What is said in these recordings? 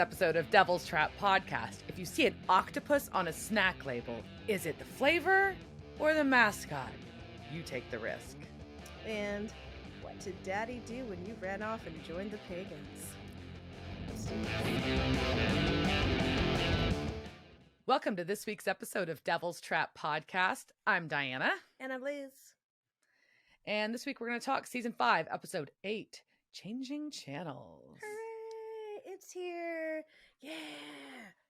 episode of Devil's Trap Podcast. If you see an octopus on a snack label, is it the flavor or the mascot? You take the risk. And what did Daddy do when you ran off and joined the pagans? Let's do this. Welcome to this week's episode of Devil's Trap Podcast. I'm Diana. And I'm Liz. And this week we're going to talk Season 5, Episode 8, Changing Channels. Hooray! It's here! Yeah!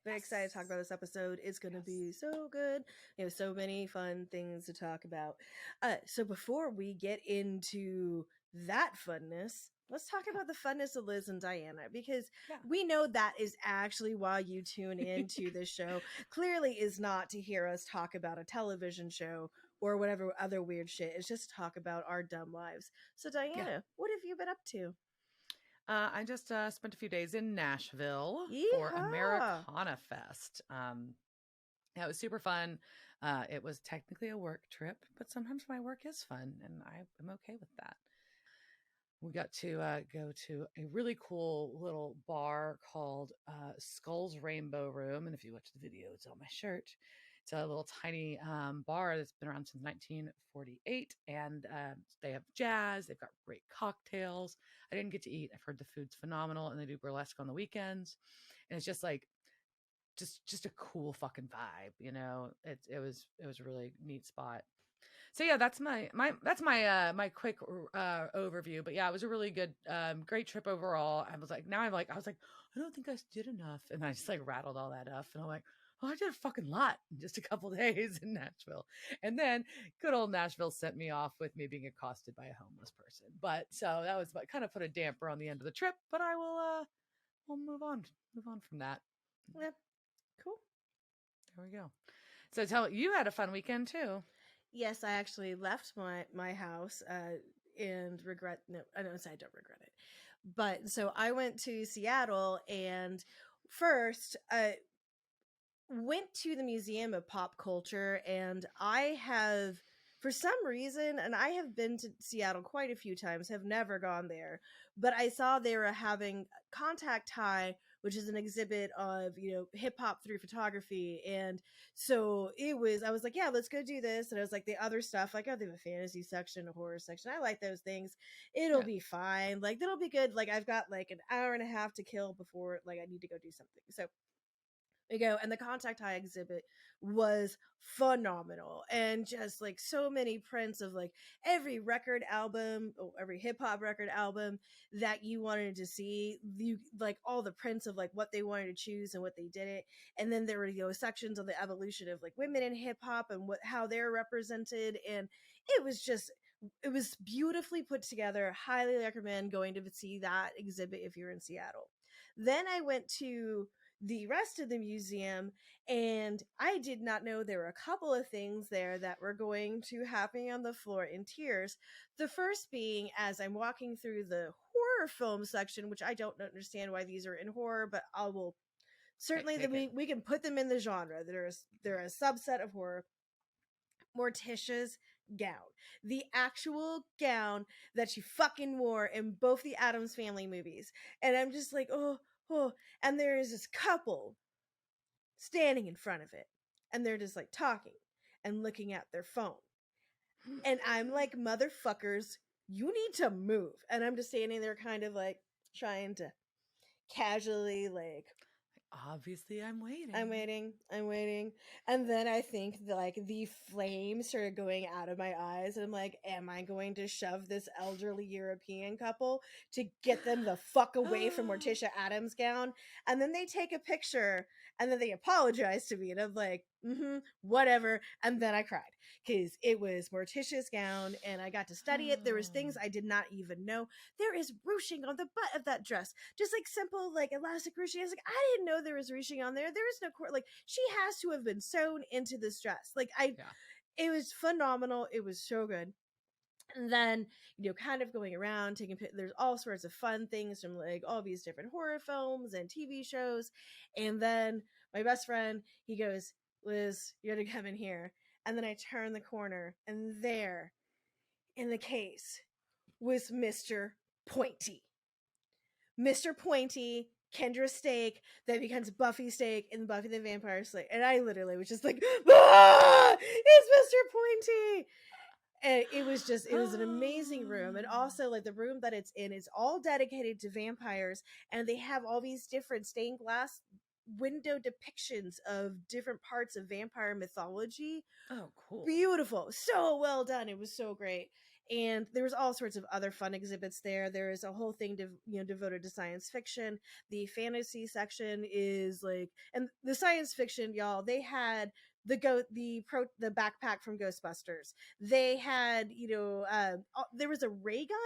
Very excited to talk about this episode. It's going to be so good. We have so many fun things to talk about. So before we get into that funness, let's talk about the funness of Liz and Diana, because we know that is actually why you tune into this show. Clearly is not to hear us talk about a television show or whatever other weird shit. It's just to talk about our dumb lives. So Diana, what have you been up to? I just spent a few days in Nashville for Yeehaw! Americana Fest. It was super fun. It was technically a work trip, but sometimes my work is fun, and I'm okay with that. We got to go to a really cool little bar called Skull's Rainbow Room, and if you watch the video, it's on my shirt. It's a little tiny bar that's been around since 1948, and they have jazz. They've got great cocktails. I didn't get to eat. I've heard the food's phenomenal, and they do burlesque on the weekends, and it's just like just a cool fucking vibe, you know. It was a really neat spot. So yeah, that's my quick overview. But yeah, it was a really good, great trip overall. I was like, I don't think I did enough, and I just like rattled all that off, and I'm like, oh, I did a fucking lot in just a couple days in Nashville. And then good old Nashville sent me off with me being accosted by a homeless person. But so that was what kind of put a damper on the end of the trip, but I will we'll move on from that. Yep. Cool. There we go. So you had a fun weekend too. Yes, I actually left my house and I don't regret it. But so I went to Seattle and first went to the Museum of Pop Culture, and I have, for some reason, and I have been to Seattle quite a few times, have never gone there, but I saw they were having Contact High, which is an exhibit of, hip hop through photography. And so I was like, yeah, let's go do this. And I was like, the other stuff, like, oh, they have a fantasy section, a horror section. I like those things. It'll be fine. Like, that'll be good. Like, I've got like an hour and a half to kill before like I need to go do something. So we go, and the Contact High exhibit was phenomenal, and just like so many prints of like every record album, or every hip-hop record album that you wanted to see, you like all the prints of like what they wanted to choose and what they did it. And then there were sections on the evolution of like women in hip-hop and how they're represented, and it was beautifully put together. Highly recommend going to see that exhibit if you're in Seattle. Then I went to the rest of the museum, and I did not know there were a couple of things there that were going to have me on the floor in tears. The first being, as I'm walking through the horror film section, which I don't understand why these are in horror, but I will certainly, we can put them in the genre. They're a subset of horror. Morticia's gown, the actual gown that she fucking wore in both the Addams Family movies. And I'm just like, oh, and there is this couple standing in front of it, and they're just like talking and looking at their phone, and I'm like, motherfuckers, you need to move. And I'm just standing there kind of like trying to casually like, obviously I'm waiting. And then I think the flames started going out of my eyes, and I'm like, am I going to shove this elderly European couple to get them the fuck away from Morticia Addams' gown? And then they take a picture, and then they apologize to me, and I'm like, whatever. And then I cried because it was Morticia's gown, and I got to study it. There was things I did not even know. There is ruching on the butt of that dress, just like simple like elastic ruching. I was like, I didn't know there was ruching on there. There is no cord. Like, she has to have been sewn into this dress. Like, it was phenomenal. It was so good. And then, kind of going around taking there's all sorts of fun things from like all these different horror films and TV shows. And then my best friend, he goes, Liz, you gotta come in here. And then I turn the corner, and there in the case was Mr. Pointy. Mr. Pointy Kendra steak that becomes Buffy steak and Buffy the Vampire Slayer. And I literally was just like, ah, it's Mr. Pointy. And it was an amazing room. And also, like, the room that it's in is all dedicated to vampires. And they have all these different stained glass window depictions of different parts of vampire mythology. Oh, cool. Beautiful. So well done. It was so great. And there was all sorts of other fun exhibits there. There is a whole thing devoted to science fiction. The fantasy section is like, and the science fiction, y'all, they had the backpack from Ghostbusters. They had, there was a ray gun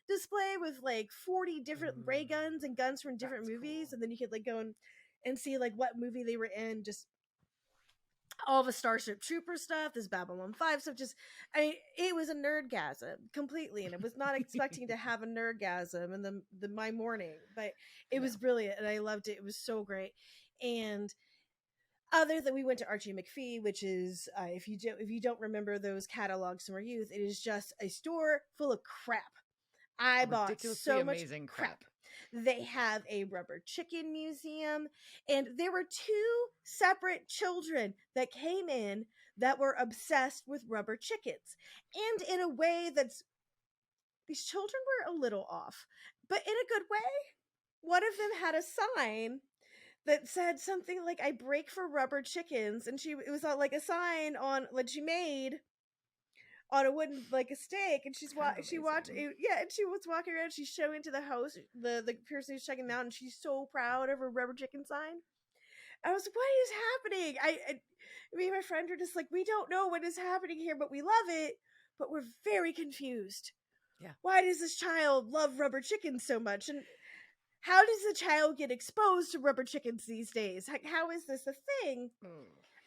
display with like 40 different ray guns and guns from different movies. Cool. And then you could like go and see like what movie they were in. Just all the Starship Trooper stuff, this Babylon 5 stuff. Just, I mean, it was a nerdgasm completely, and I was not expecting to have a nerdgasm in my morning, but it was brilliant, and I loved it. It was so great. And other than, we went to Archie McPhee, which is, if you don't remember those catalogs from our youth, it is just a store full of crap. I bought so much crap. They have a rubber chicken museum, and there were 2 separate children that came in that were obsessed with rubber chickens. And in a way these children were a little off, but in a good way. One of them had a sign that said something like, "I break for rubber chickens," and it was like a sign on that she made on a wooden, like a stake, and she was walking around. She's showing to the host, the person who's checking them out, and she's so proud of her rubber chicken sign. I was like, what is happening? Me and my friend are just like, we don't know what is happening here, but we love it, but we're very confused. Yeah. Why does this child love rubber chickens so much? And how does the child get exposed to rubber chickens these days? How is this a thing?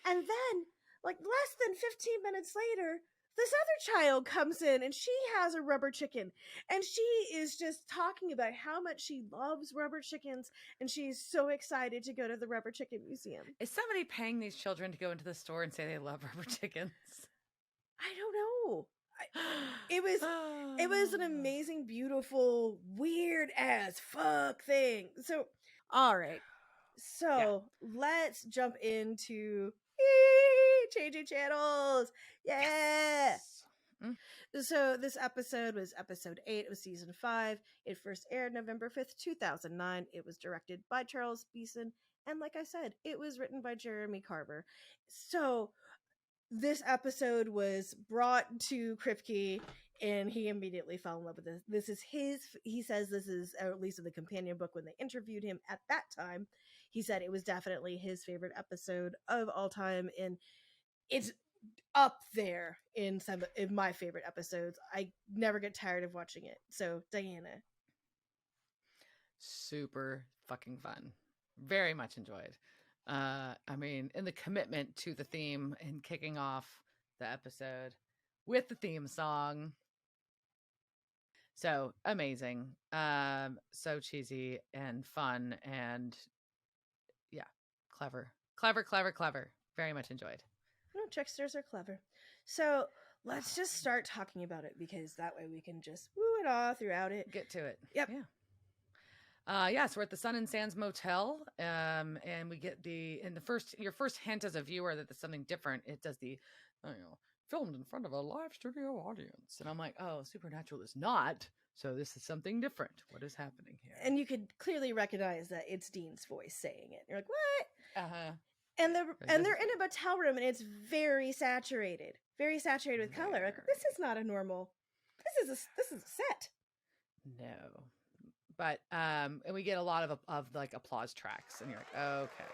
And then, like, less than 15 minutes later, this other child comes in, and she has a rubber chicken, and she is just talking about how much she loves rubber chickens, and she's so excited to go to the rubber chicken museum. Is somebody paying these children to go into the store and say they love rubber chickens? I don't know. It was an amazing, beautiful, weird as fuck thing. So, all right. So let's jump into changing channels. Yeah. Yes. So this episode was episode 8. It was season 5. It first aired November 5th, 2009. It was directed by Charles Beeson. And like I said, it was written by Jeremy Carver. So this episode was brought to Kripke, and he immediately fell in love with this. This is he says this is, or at least in the companion book when they interviewed him at that time, he said it was definitely his favorite episode of all time, and it's up there in some of my favorite episodes. I never get tired of watching it. So, Diana. Super fucking fun. Very much enjoyed. I mean, and the commitment to the theme and kicking off the episode with the theme song. So amazing. So cheesy and fun, and yeah, clever. Very much enjoyed. Oh, tricksters are clever. So let's just start talking about it, because that way we can just woo it all throughout it. Get to it. Yep. Yeah. So we're at the Sun and Sands Motel, and we get your first hint as a viewer that there's something different. It does the, filmed in front of a live studio audience, and I'm like, oh, Supernatural is not. So this is something different. What is happening here? And you could clearly recognize that it's Dean's voice saying it. You're like, what? Uh-huh. And they're in a motel room, and it's very saturated with color. Like, this is not a normal. This is a set. No. But and we get a lot of like applause tracks, and you're like, okay.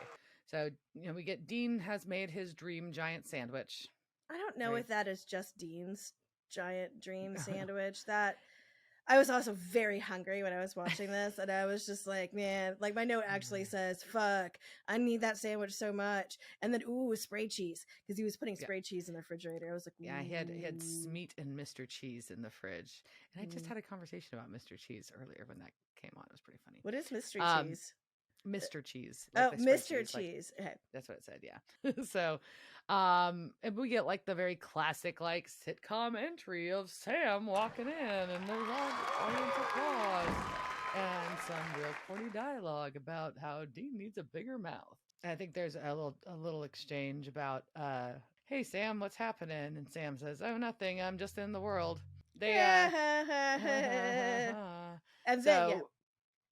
So we get Dean has made his dream giant sandwich. I don't know if that is just Dean's giant dream sandwich. That I was also very hungry when I was watching this, and I was just like, man, like my note actually says, fuck, I need that sandwich so much. And then, spray cheese, because he was putting spray cheese in the refrigerator. I was like, yeah, he had Smeat and Mr. Cheese in the fridge. And I just had a conversation about Mr. Cheese earlier when that came on. It was pretty funny. What is Mr. Cheese? Mr. Cheese. Like Mr. Cheese. Like, that's what it said, yeah. So, and we get like the very classic like sitcom entry of Sam walking in, and there's all audience applause. and some real corny dialogue about how Dean needs a bigger mouth. I think there's a little exchange about hey Sam, what's happening? And Sam says, "Oh, nothing. I'm just in the world." They And then, yeah. so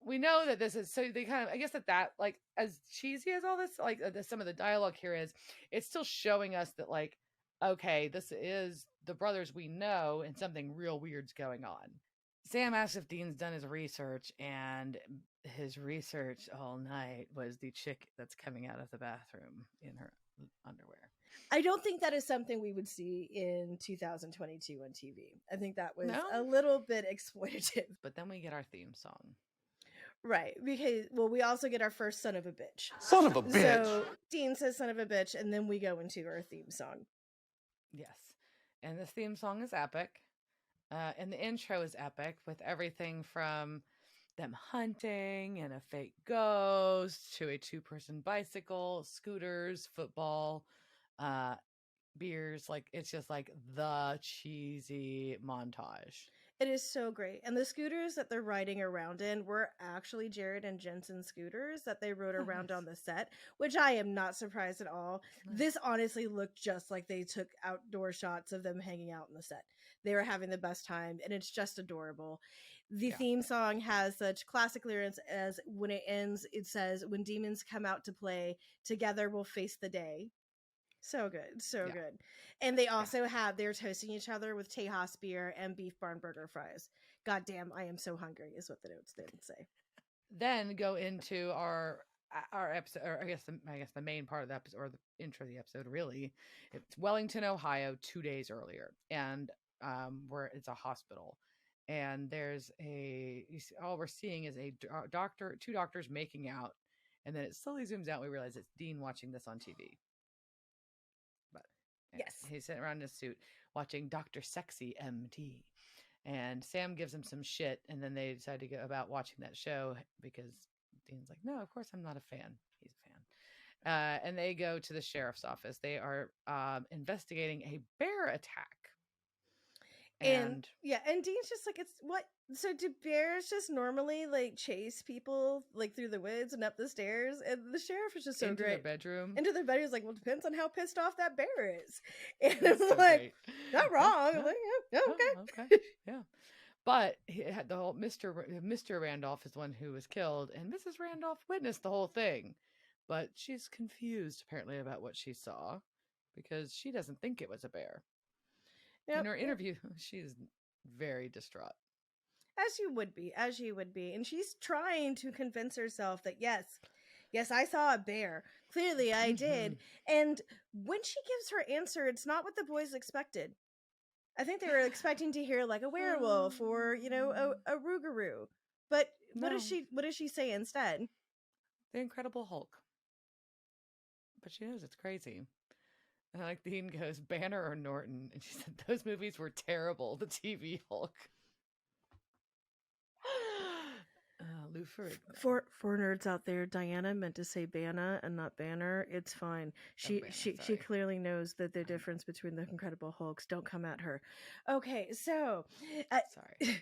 we know that this is, so they kind of, I guess that like, as cheesy as all this, like some of the dialogue here is, it's still showing us that, like, okay, this is the brothers we know and something real weird's going on. Sam asks if Dean's done his research, and his research all night was the chick that's coming out of the bathroom in her underwear. I don't think that is something we would see in 2022 on TV. I think that was No? a little bit exploitative. But then we get our theme song. Right, because, well, we also get our first son of a bitch. Son of a bitch. So Dean says son of a bitch, and then we go into our theme song. Yes. And this theme song is epic. And the intro is epic, with everything from them hunting and a fake ghost to a 2-person bicycle, scooters, football, beers. Like, it's just like the cheesy montage. It is so great. And the scooters that they're riding around in were actually Jared and Jensen scooters that they rode around nice. on the set, which I am not surprised at all. Nice. This honestly looked just like they took outdoor shots of them hanging out on the set. They were having the best time, and it's just adorable. The theme song has such classic lyrics as, when it ends, it says, "When demons come out to play, together we'll face the day." So good, so good. And they also have, they're toasting each other with Tejas beer and beef barn burger fries. God damn, I am so hungry, is what the notes didn't say. Then go into our episode, or I guess the main part of the episode, or the intro of the episode, really. It's Wellington, Ohio, 2 days earlier, and where it's a hospital. And there's all we're seeing is a doctor, 2 doctors making out, and then it slowly zooms out. We realize it's Dean watching this on TV. But yes, he's sitting around in his suit watching Dr. Sexy MD, and Sam gives him some shit, and then they decide to go about watching that show because Dean's like, "No, of course I'm not a fan." He's a fan. And they go to the sheriff's office. They are investigating a bear attack. And Dean's just like, it's what? So do bears just normally like chase people like through the woods and up the stairs? And the sheriff is just so into great. Their bedroom. Into their bedroom. He's like, well, it depends on how pissed off that bear is. And I'm so like, great. Not wrong. I'm like, yeah, okay. Yeah. But he had the whole Mr. Randolph is the one who was killed, and Mrs. Randolph witnessed the whole thing. But she's confused apparently about what she saw, because she doesn't think it was a bear. In her interview, she's very distraught. As you would be. And she's trying to convince herself that, yes, I saw a bear. Clearly I did. And when she gives her answer, it's not what the boys expected. I think they were expecting to hear like a werewolf or, a rougarou. But what does she say instead? The Incredible Hulk. But she knows it's crazy. And like Dean goes, Banner or Norton? And she said, those movies were terrible. The TV Hulk. Lou Ferrigno. For nerds out there, Diana meant to say Banna and not Banner. It's fine. She clearly knows that the difference between the Incredible Hulks. Don't come at her. Okay, so sorry.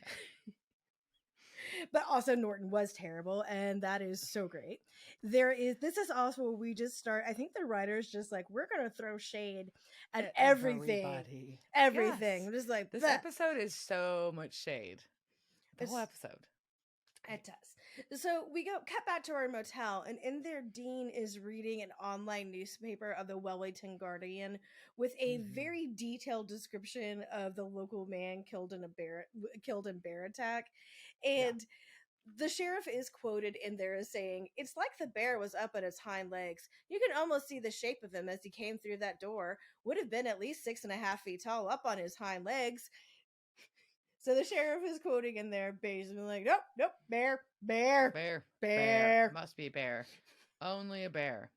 But also Norton was terrible, and that is so great. This is also where we just start. I think the writers just like, we're gonna throw shade at everything. Everything. Yes. Just like this episode is so much shade. The whole episode. It does. So we cut back to our motel, and in there, Dean is reading an online newspaper of the Wellington Guardian with a very detailed description of the local man killed in bear attack. And the sheriff is quoted in there as saying, "It's like the bear was up on its hind legs. You can almost see the shape of him as he came through that door. Would have been at least 6.5 feet tall up on his hind legs." So the sheriff is quoting in there, basically like, nope, bear. Must be bear. Only a bear.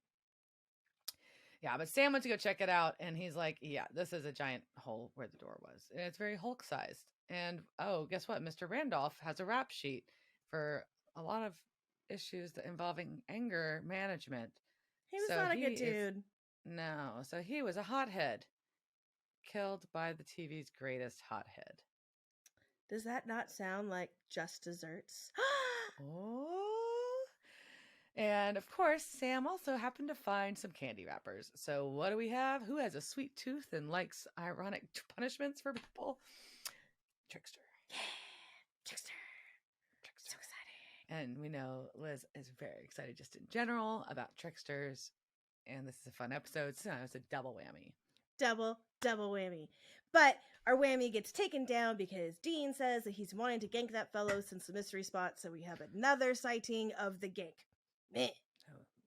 Yeah, but Sam went to go check it out, and he's like, yeah, this is a giant hole where the door was. And it's very Hulk-sized. And, guess what? Mr. Randolph has a rap sheet for a lot of issues involving anger management. He was not a good dude. No, so he was a hothead. Killed by the TV's greatest hothead. Does that not sound like Just Desserts? Oh. And of course, Sam also happened to find some candy wrappers. So what do we have? Who has a sweet tooth and likes ironic punishments for people? Trickster. Yeah, Trickster. So exciting. And we know Liz is very excited just in general about tricksters. And this is a fun episode. So it's a double whammy. Double whammy. But our whammy gets taken down because Dean says that he's wanting to gank that fellow since the mystery spot. So we have another sighting of the gank. Meh.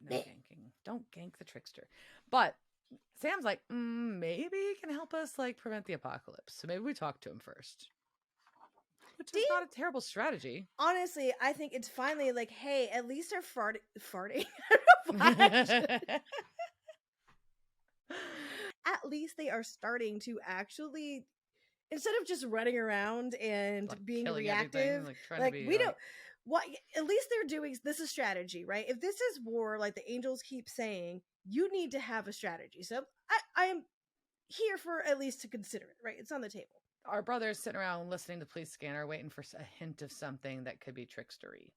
No ganking. Don't gank the trickster. But Sam's like, maybe he can help us like prevent the apocalypse. So maybe we talk to him first. Which is not a terrible strategy. Honestly, I think it's finally like, hey, at least they're farting. At least they are starting to actually, instead of just running around and like being reactive, at least they're doing this is strategy, right? If this is war, like the angels keep saying, you need to have a strategy. So I am here for at least to consider it, right? It's on the table. Our brother's sitting around listening to Police Scanner, waiting for a hint of something that could be trickstery.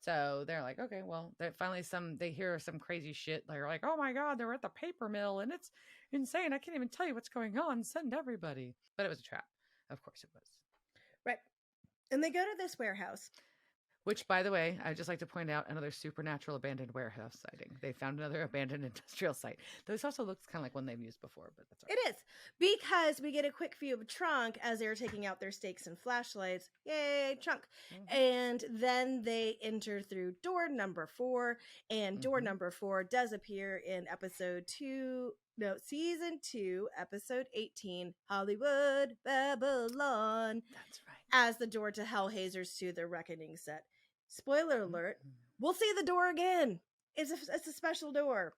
So they're like, okay, well, they hear some crazy shit. They're like, oh my God, they're at the paper mill and it's insane. I can't even tell you what's going on. Send everybody. But it was a trap. Of course it was. Right. And they go to this warehouse. Which, by the way, I'd just like to point out another supernatural abandoned warehouse sighting. They found another abandoned industrial site. This also looks kind of like one they've used before, but that's all right. It is, because we get a quick view of Trunk as they're taking out their stakes and flashlights. Yay, Trunk. Mm-hmm. And then they enter through door number 4, and door number 4 does appear in season 2, episode 18, Hollywood Babylon. That's right. As the door to Hellhazers 2, the Reckoning set. Spoiler alert, we'll see the door again. It's a special door.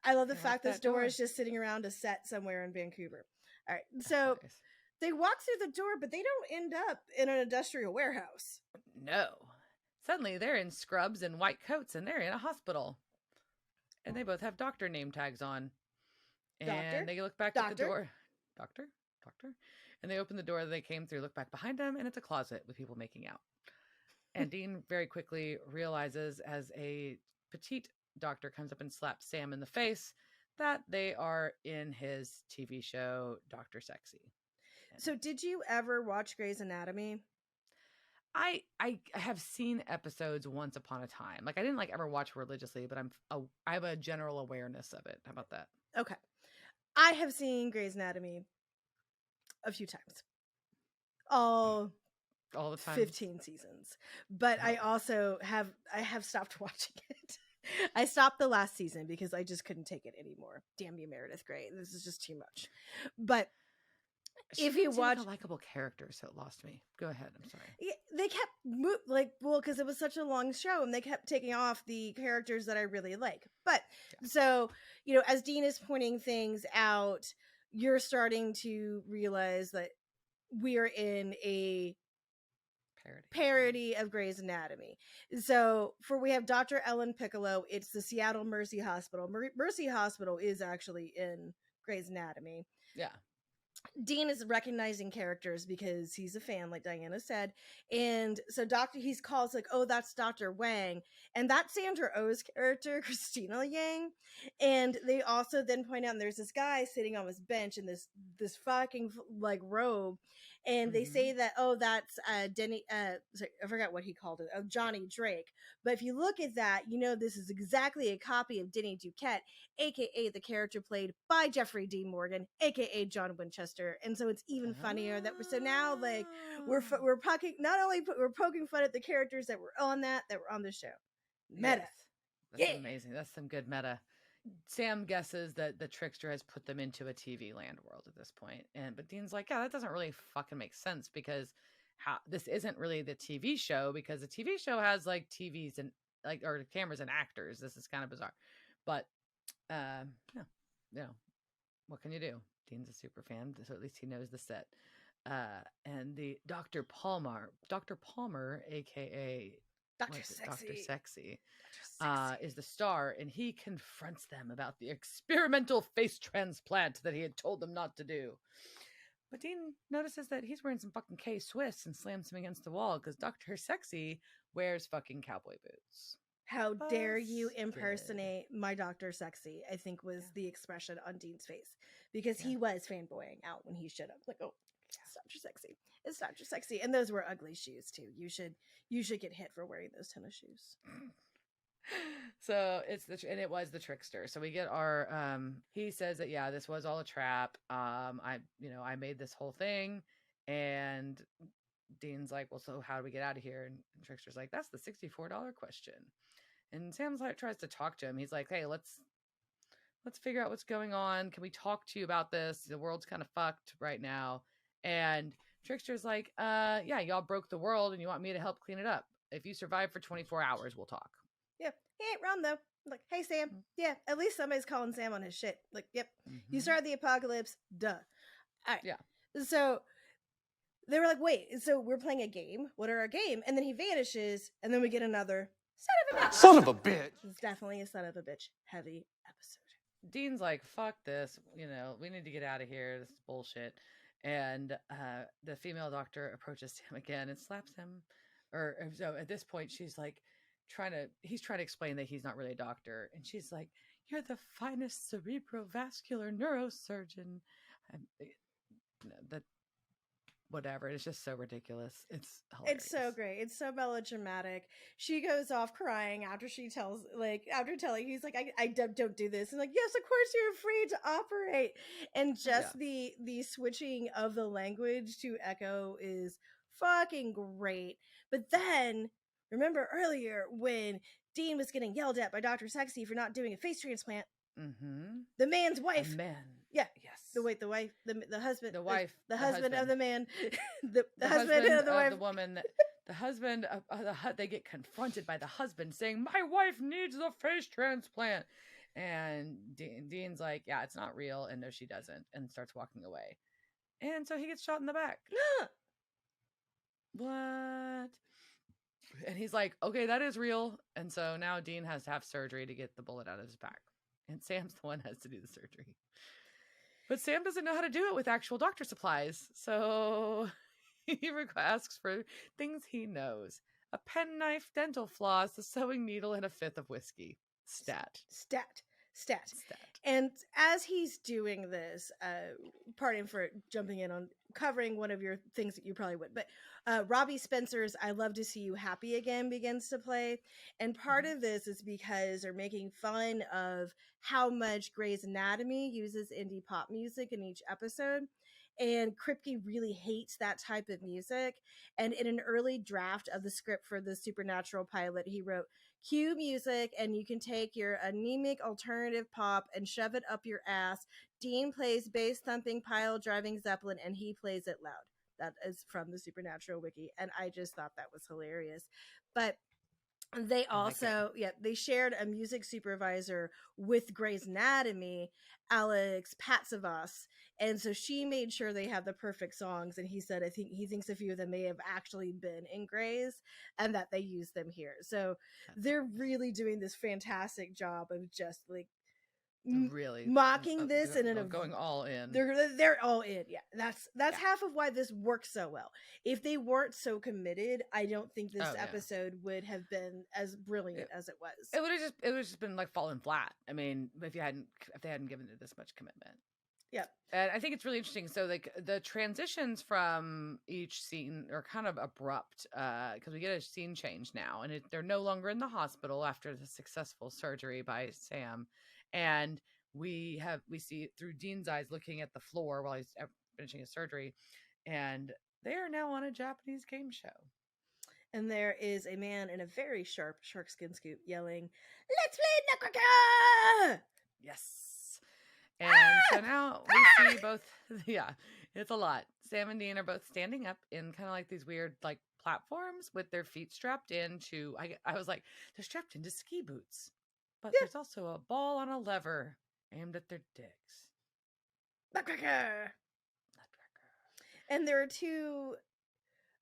I love the fact this door is just sitting around a set somewhere in Vancouver. All right, so they walk through the door, but they don't end up in an industrial warehouse. No. Suddenly they're in scrubs and white coats and they're in a hospital. And they both have doctor name tags on. And they look back at the door. Doctor? And they open the door that they came through, look back behind them, and it's a closet with people making out. And Dean very quickly realizes, as a petite doctor comes up and slaps Sam in the face, that they are in his TV show, Dr. Sexy. So did you ever watch Grey's Anatomy? I have seen episodes once upon a time. Like, I didn't ever watch religiously, but I have a general awareness of it. How about that? Okay. I have seen Grey's Anatomy a few times. All the time. 15 seasons. But I also have stopped watching it. I stopped the last season because I just couldn't take it anymore. Damn you, Meredith Grey. This is just too much. But if you watch a likable character, so it lost me. Go ahead. I'm sorry. Yeah, they kept because it was such a long show, and they kept taking off the characters that I really like. But so, as Dean is pointing things out, you're starting to realize that we are in a parody of Grey's Anatomy. So we have Dr. Ellen Piccolo. It's the Seattle Mercy Hospital. Mercy Hospital is actually in Grey's Anatomy. Yeah. Dean is recognizing characters because he's a fan, like Diana said. And so he's called oh, that's Dr. Wang. And that's Sandra Oh's character, Christina Yang. And they also then point out there's this guy sitting on his bench in this fucking robe. And they say that, oh, that's Denny, sorry, I forgot what he called it, Johnny Drake. But if you look at that, this is exactly a copy of Denny Duquette, aka the character played by Jeffrey D. Morgan, aka John Winchester. And so it's even funnier that now we're poking, not only we're poking fun at the characters that were on the show. Meta. Yes. That's amazing. That's some good meta. Sam guesses that the trickster has put them into a TV land world at this point. But Dean's like, yeah, that doesn't really fucking make sense, because this isn't really the TV show, because the TV show has TVs and or cameras and actors. This is kind of bizarre. But what can you do? Dean's a super fan, so at least he knows the set. And the Dr. Palmer, aka Dr. Sexy, is the star, and he confronts them about the experimental face transplant that he had told them not to do. But Dean notices that he's wearing some fucking K-Swiss and slams him against the wall because Dr. Sexy wears fucking cowboy boots. How dare you Busted. impersonate my Dr. Sexy, I think was Yeah. the expression on Dean's face. Because he was fanboying out when he should have. Like, oh, it's Dr. Sexy. It's Dr. Sexy. And those were ugly shoes too. You should get hit for wearing those tennis shoes. So it was the trickster. So we get our he says that this was all a trap. I made this whole thing, and Dean's like, well, so how do we get out of here? And Trickster's like, that's the $64 question. And Sam's like tries to talk to him. He's like, hey, let's figure out what's going on. Can we talk to you about this? The world's kind of fucked right now. And Trickster's like, yeah, y'all broke the world and you want me to help clean it up. If you survive for 24 hours, we'll talk. Yeah, he ain't wrong though. Like, hey Sam, yeah, at least somebody's calling Sam on his shit. Like, yep, you started the apocalypse, duh. All right. Yeah. So they were like, wait, so we're playing a game? What are our game? And then he vanishes, and then we get another Son of a bitch. It's definitely a son of a bitch heavy episode. Dean's like, fuck this, we need to get out of here. This is bullshit. And the female doctor approaches him again and slaps him. So at this point, she's like, he's trying to explain that he's not really a doctor. And she's like, you're the finest cerebrovascular neurosurgeon. Whatever. It's just so ridiculous. It's hilarious. It's so great. It's so melodramatic. She goes off crying after telling, he's like, I don't do this. And like, yes, of course you're free to operate. And just the switching of the language to Echo is fucking great. But then remember earlier when Dean was getting yelled at by Dr. Sexy for not doing a face transplant? Mm-hmm. The man's wife. The man. Yeah. Yes. The wife, the husband. The wife. The husband of the man. the husband of the wife. The woman. The husband of they get confronted by the husband saying, my wife needs the face transplant. And Dean's like, yeah, it's not real. And no, she doesn't. And starts walking away. And so he gets shot in the back. What? And he's like, okay, that is real. And so now Dean has to have surgery to get the bullet out of his back. And Sam's the one who has to do the surgery. But Sam doesn't know how to do it with actual doctor supplies. So he asks for things he knows. A penknife, dental floss, a sewing needle, and a fifth of whiskey. Stat. And as he's doing this, pardon for jumping in on covering one of your things that you probably would, but Robbie Spencer's I Love to See You Happy Again begins to play. And part of this is because they're making fun of how much Grey's Anatomy uses indie pop music in each episode. And Kripke really hates that type of music. And in an early draft of the script for the Supernatural pilot, he wrote, cue music and you can take your anemic alternative pop and shove it up your ass. Dean plays bass thumping pile driving Zeppelin and he plays it loud. That is from the Supernatural wiki. And I just thought that was hilarious. But they also, they shared a music supervisor with Grey's Anatomy, Alex Patsavas. And so she made sure they had the perfect songs. And he said, he thinks a few of them may have actually been in Grey's and that they used them here. So they're really doing this fantastic job of just like really mocking this and going all in. They're all in. Yeah. That's half of why this works so well. If they weren't so committed, I don't think this episode would have been as brilliant as it was. It would have just been like falling flat. I mean, if they hadn't given it this much commitment. Yeah. And I think it's really interesting. So like the transitions from each scene are kind of abrupt because we get a scene change now and they're no longer in the hospital after the successful surgery by Sam. And we see through Dean's eyes looking at the floor while he's finishing his surgery. And they are now on a Japanese game show. And there is a man in a very sharp sharkskin suit yelling, "Let's play Nutcracker!" Yes. And so now we see both, it's a lot. Sam and Dean are both standing up in kind of like these weird like platforms with their feet strapped into, I was like, they're strapped into ski boots. But there's also a ball on a lever aimed at their dicks. Nutcracker! And there are two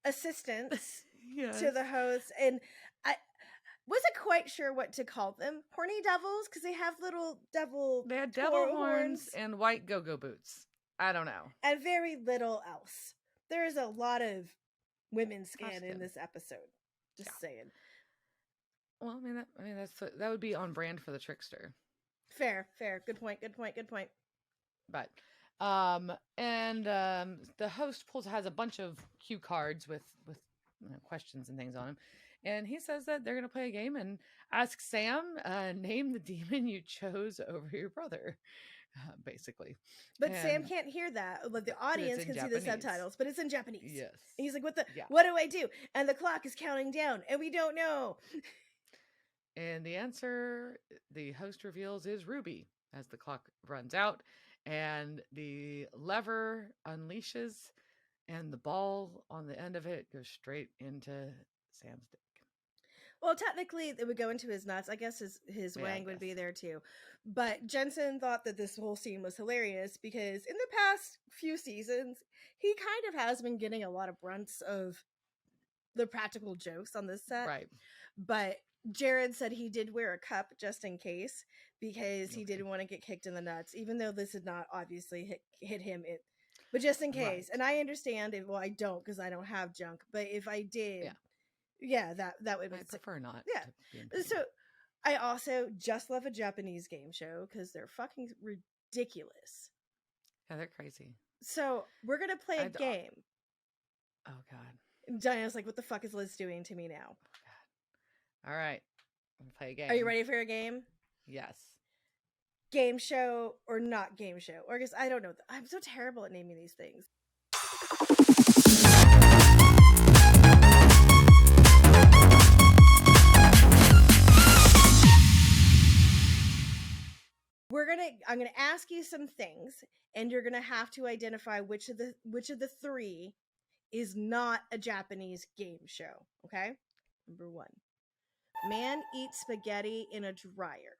assistants to the host. And I wasn't quite sure what to call them. Horny devils, because they have little devil. They had devil horns and white go-go boots. I don't know. and very little else. There is a lot of women's skin in skin. this episode. Just saying. Well, that would be on brand for the trickster. Fair. Good point. But the host has a bunch of cue cards with questions and things on them, and he says that they're going to play a game and ask Sam, name the demon you chose over your brother, basically. But Sam can't hear that. Like the audience can see the subtitles, but it's in Japanese. Yes. And he's like, what do I do? And the clock is counting down, and we don't know. And the answer the host reveals is Ruby as the clock runs out and the lever unleashes and the ball on the end of it goes straight into Sam's dick. Well, technically, it would go into his nuts. I guess his wang would be there too. But Jensen thought that this whole scene was hilarious because in the past few seasons, he kind of has been getting a lot of brunts of the practical jokes on this set. Right. But Jared said he did wear a cup just in case because he didn't want to get kicked in the nuts, even though this did not obviously hit him. But just in case. Right. And I understand it. Well, I don't because I don't have junk. But if I did, that would be. I prefer not. Yeah. So I also just love a Japanese game show because they're fucking ridiculous. Yeah, they're crazy. So we're gonna play a game. Oh God. Diana's like, "What the fuck is Liz doing to me now?" All right. I'm gonna play a game. Are you ready for a game? Yes. Game show or not game show? Or I guess I don't know. I'm so terrible at naming these things. I'm gonna ask you some things, and you're gonna have to identify which of the three is not a Japanese game show. Okay? Number 1. Man eats spaghetti in a dryer.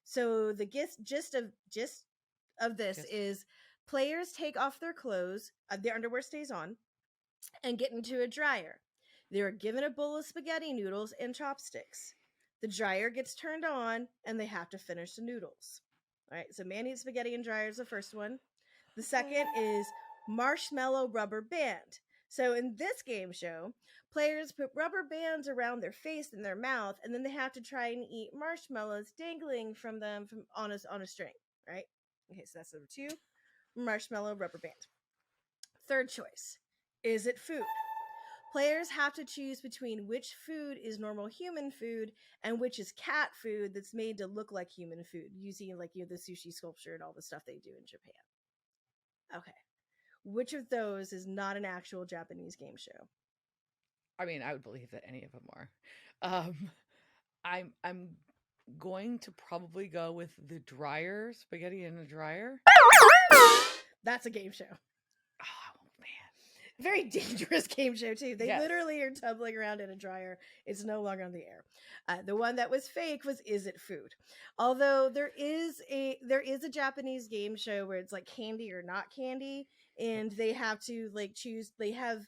So the gist of this is players take off their clothes, their underwear stays on, and get into a dryer. They are given a bowl of spaghetti noodles and chopsticks. The dryer gets turned on, and they have to finish the noodles. All right, so man eats spaghetti in dryer is the first one. The second is marshmallow rubber band. So in this game show, players put rubber bands around their face and their mouth, and then they have to try and eat marshmallows dangling from them on a string, right? Okay, so that's number 2, marshmallow rubber band. Third choice, is it food? Players have to choose between which food is normal human food and which is cat food that's made to look like human food, using like the sushi sculpture and all the stuff they do in Japan. Okay. Which of those is not an actual Japanese game show? I mean, I would believe that any of them are. I'm going to probably go with the dryer, spaghetti in a dryer. That's a game show. Oh man, very dangerous game show too. They literally are tumbling around in a dryer. It's no longer on the air. The one that was fake was Is It Food? Although there is a Japanese game show where it's like candy or not candy, and they have to like choose. They have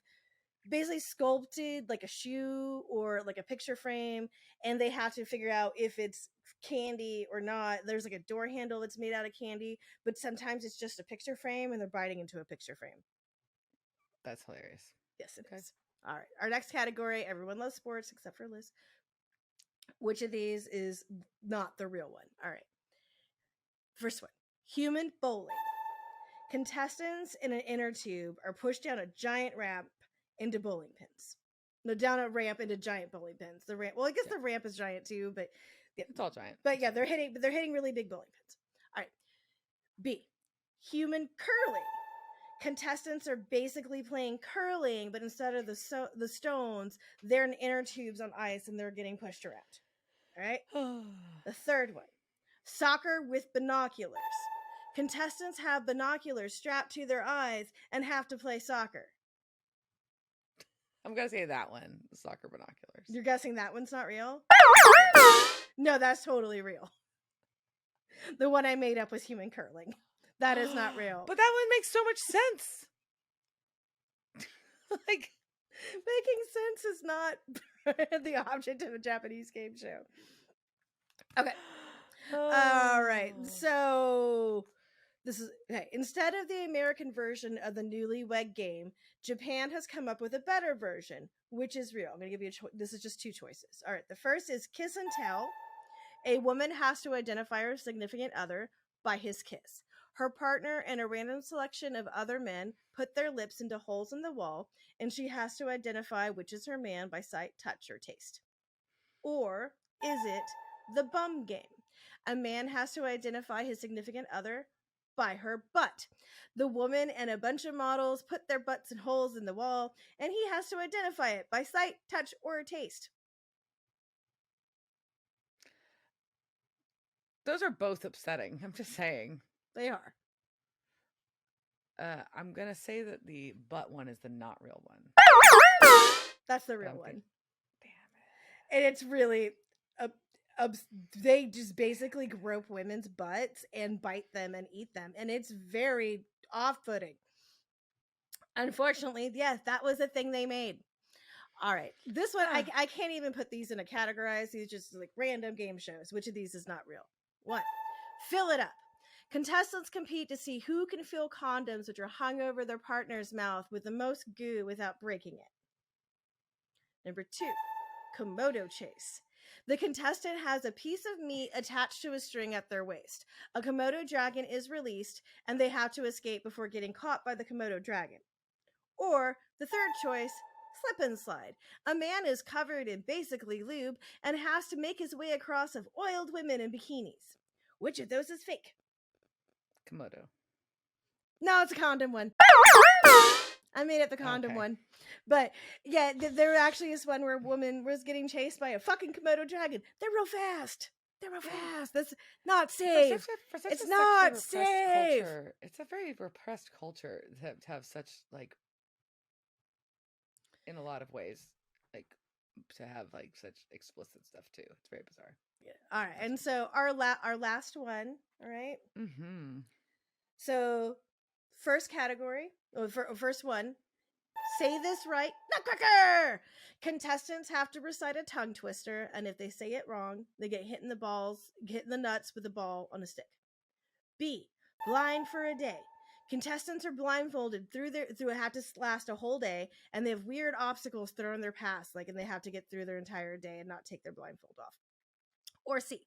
basically sculpted like a shoe or like a picture frame, and they have to figure out if it's candy or not. There's like a door handle that's made out of candy, but sometimes it's just a picture frame and they're biting into a picture frame. That's hilarious. Yes, it is. All right, our next category, everyone loves sports except for Liz. Which of these is not the real one? All right, first one, human bowling. Contestants in an inner tube are pushed down a giant ramp into bowling pins. No, down a ramp into giant bowling pins. The ramp. Well, I guess the ramp is giant too, but it's all giant. But yeah, they're hitting really big bowling pins. All right. B, human curling. Contestants are basically playing curling, but instead of the stones, they're in inner tubes on ice and they're getting pushed around. All right. The third one, soccer with binoculars. Contestants have binoculars strapped to their eyes and have to play soccer. I'm going to say that one, soccer binoculars. You're guessing that one's not real? No, that's totally real. The one I made up was human curling. That is not real. But that one makes so much sense. Like, making sense is not the object of a Japanese game show. Okay. All right. So This is okay. Instead of the American version of the Newlywed Game, Japan has come up with a better version, which is real. I'm going to give you this is just two choices. All right, the first is kiss and tell. A woman has to identify her significant other by his kiss. Her partner and a random selection of other men put their lips into holes in the wall, and she has to identify which is her man by sight, touch, or taste. Or is it the bum game? A man has to identify his significant other by her butt. The woman and a bunch of models put their butts in holes in the wall, and he has to identify it by sight, touch, or taste. Those are both upsetting. I'm just saying. They are. I'm going to say that the butt one is the not real one. That's the real Okay. one. Damn And it's really they just basically grope women's butts and bite them and eat them, and it's very off-putting. Unfortunately, yes, that was a thing they made. All right, this one I can't even put these in a categorize. These are just like random game shows. Which of these is not real? 1, fill it up. Contestants compete to see who can fill condoms which are hung over their partner's mouth with the most goo without breaking it. Number 2, Komodo chase. The contestant has a piece of meat attached to a string at their waist. A Komodo dragon is released, and they have to escape before getting caught by the Komodo dragon. Or, the third choice, slip and slide. A man is covered in basically lube and has to make his way across of oiled women in bikinis. Which of those is fake? Komodo. No, it's a condom one. I made it the condom Okay. one. But yeah, there actually is one where a woman was getting chased by a fucking Komodo dragon. They're real fast. They're real fast. That's not safe. For such It's a not sexually repressed safe. Culture, it's a very repressed culture to have such, like, in a lot of ways, like, to have, like, such explicit stuff, too. It's very bizarre. Yeah. All right. And so our last one, all right? Mm-hmm. So first category, first one, say this right, nutcracker! Contestants have to recite a tongue twister, and if they say it wrong, they get hit in the nuts with a ball on a stick. B, blind for a day. Contestants are blindfolded have to last a whole day, and they have weird obstacles thrown in their path, and they have to get through their entire day and not take their blindfold off. Or C,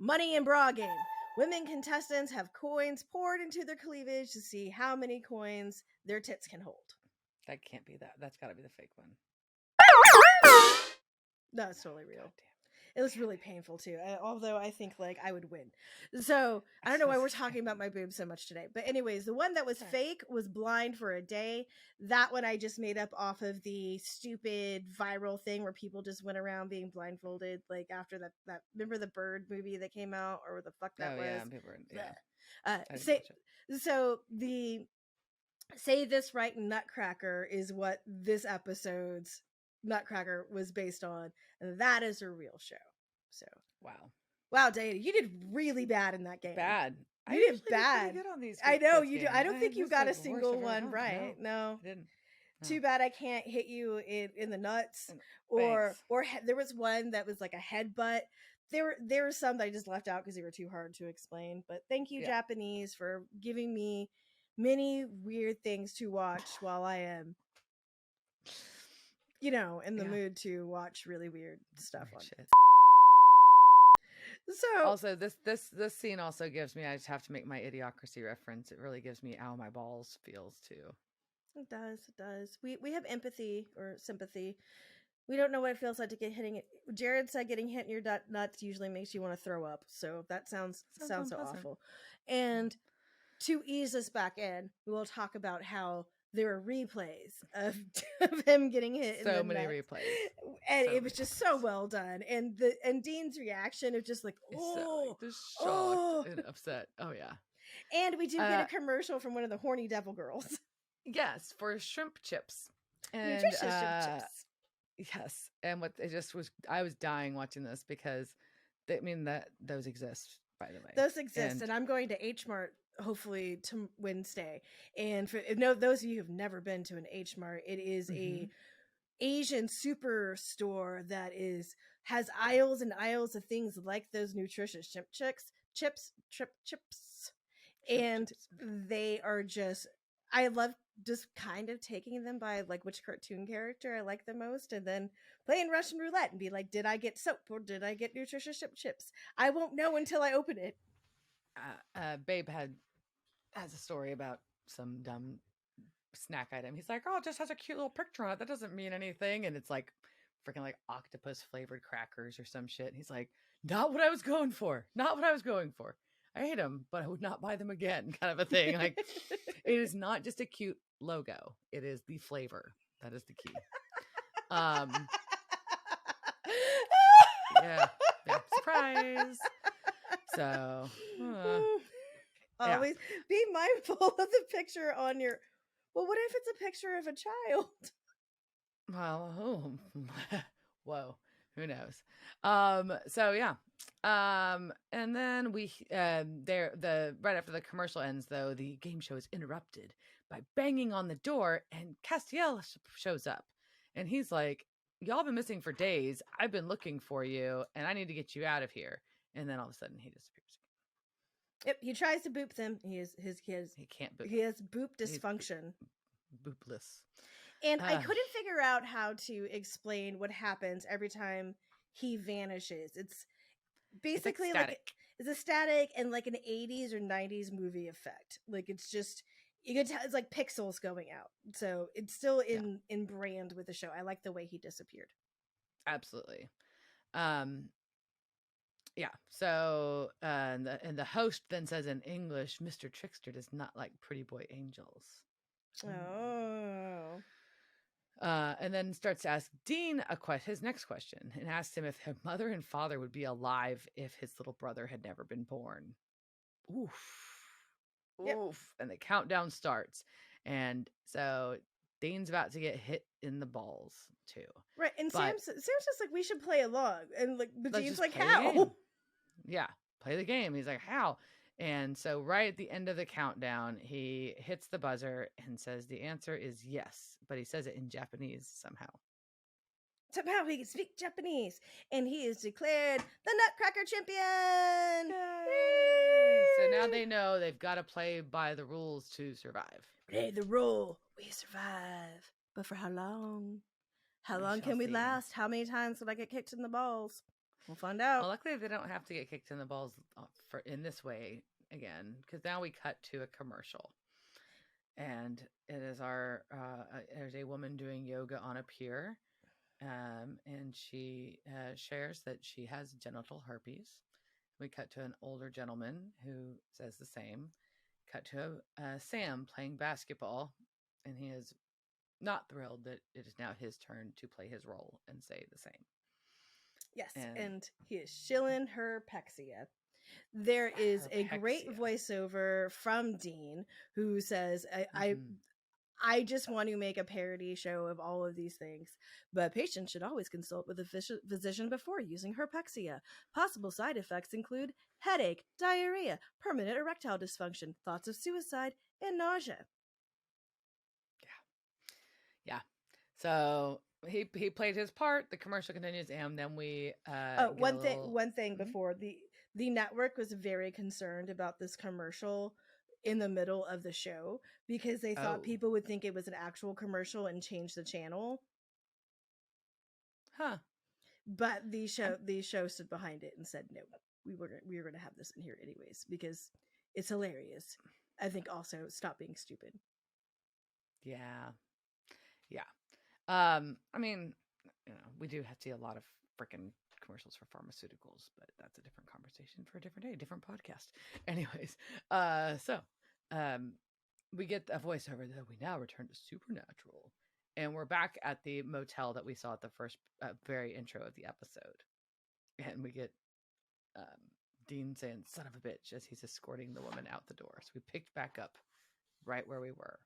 money and bra game. Women contestants have coins poured into their cleavage to see how many coins their tits can hold. That can't be that. That's got to be the fake one. No, it's totally real. God It was really painful too, although I think I would win. So I don't know why we're talking about my boobs so much today. But anyways, the one that was fake was blind for a day. That one I just made up off of the stupid viral thing where people just went around being blindfolded, like after that remember the Bird movie that came out, or what the fuck that was? Yeah, people are, yeah. I didn't Say, watch it. so the Say This Right Nutcracker is what this episode's Nutcracker was based on, and that is a real show. So wow, Dana, you did really bad in that game. Bad. You I did usually do bad. pretty good on these. I know quiz you do. games. I don't think you this, got like, a the single worst I've ever one done. right. No. I didn't. No. Too bad I can't hit you in the nuts, or there was one that was like a headbutt. There were some that I just left out because they were too hard to explain. But thank you, Japanese, for giving me many weird things to watch while I am, in the mood to watch really weird stuff on shit. So also this scene also gives me, I just have to make my Idiocracy reference. It really gives me ow my balls feels too. It does. We have empathy or sympathy. We don't know what it feels like to get hitting it. Jared said getting hit in your nuts usually makes you want to throw up. So that sounds so awful. And to ease us back in, we will talk about how there are replays of him getting hit. So many replays, and it was just so well done. And Dean's reaction of just like, just shocked and upset. Oh yeah. And we do get a commercial from one of the horny devil girls. Yes, for shrimp chips. And, nutritious shrimp chips. Yes, and what it just was, I was dying watching this because those exist, by the way. Those exist, and I'm going to H Mart hopefully to Wednesday. And for those of you who've never been to an H Mart, it is a Asian superstore that has aisles and aisles of things like those nutritious shrimp chips. And they are just, I love just kind of taking them by like which cartoon character I like the most, and then playing Russian roulette and be like, did I get soap or did I get nutritious chips? I won't know until I open it. Babe has a story about some dumb snack item. He's like, oh, it just has a cute little picture on it. That doesn't mean anything. And it's like freaking like octopus flavored crackers or some shit. And he's like, not what I was going for. Not what I was going for. I hate them, but I would not buy them again, kind of a thing. Like, it is not just a cute logo. It is the flavor. That is the key. Yeah. Surprise. So, always be mindful of the picture on your. Well, what if it's a picture of a child? Well, whoa, who knows? So yeah. And then we right after the commercial ends, though, the game show is interrupted by banging on the door, and Castiel shows up, and he's like, y'all been missing for days. I've been looking for you, and I need to get you out of here. And then all of a sudden he disappears. Yep, he tries to boop them. He can't boop. He has boop dysfunction. Boopless. And I couldn't figure out how to explain what happens every time he vanishes. It's basically it's a static and like an 80s or 90s movie effect. Like it's just, you can tell it's like pixels going out. So it's still in brand with the show. I like the way he disappeared. Absolutely. Yeah. So, and the host then says in English, Mr. Trickster does not like pretty boy angels. Oh. And then starts to ask Dean his next question, and asks him if his mother and father would be alive if his little brother had never been born. Oof. Yep. Oof. And the countdown starts. And so Dean's about to get hit in the balls too. Right. And Sam's just like, we should play along. And like, but Dean's like, play how? Yeah, play the game. He's like, how? And so right at the end of the countdown, he hits the buzzer and says the answer is yes, but he says it in Japanese somehow. Somehow he can speak Japanese, and he is declared the Nutcracker champion. Yay! So now they know they've got to play by the rules to survive. Play the rule, we survive. But for how long? How long can we last? How many times will I get kicked in the balls? We'll find out. Well, luckily they don't have to get kicked in the balls in this way again, because now we cut to a commercial, and it is there's a woman doing yoga on a pier, and she shares that she has genital herpes. We cut to an older gentleman who says the same. Cut to Sam playing basketball, and he is not thrilled that it is now his turn to play his role and say the same. Yes, and he is shilling her pexia. There is a great voiceover from Dean who says, I just want to make a parody show of all of these things, but patients should always consult with a physician before using Herpexia. Possible side effects include headache, diarrhea, permanent erectile dysfunction, thoughts of suicide, and nausea. Yeah. So he played his part. The commercial continues, and then we one thing before the network was very concerned about this commercial in the middle of the show because they thought people would think it was an actual commercial and change the channel. Huh. But the show stood behind it and said no, we were going to have this in here anyways because it's hilarious. I think also stop being stupid. Yeah. I mean, we do have to see a lot of freaking commercials for pharmaceuticals, but that's a different conversation for a different day, different podcast. Anyways, so we get a voiceover that we now return to Supernatural, and we're back at the motel that we saw at the first very intro of the episode, and we get Dean saying "son of a bitch" as he's escorting the woman out the door. So we picked back up right where we were.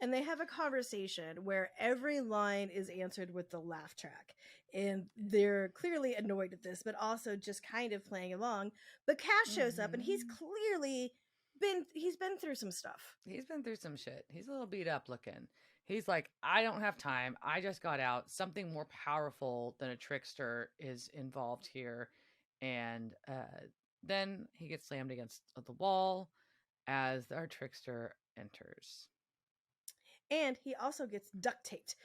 And they have a conversation where every line is answered with the laugh track. And they're clearly annoyed at this, but also just kind of playing along. But Cass shows up and he's clearly been through some stuff. He's been through some shit. He's a little beat up looking. He's like, I don't have time. I just got out. Something more powerful than a trickster is involved here. And then he gets slammed against the wall. as our trickster enters. And he also gets duct taped.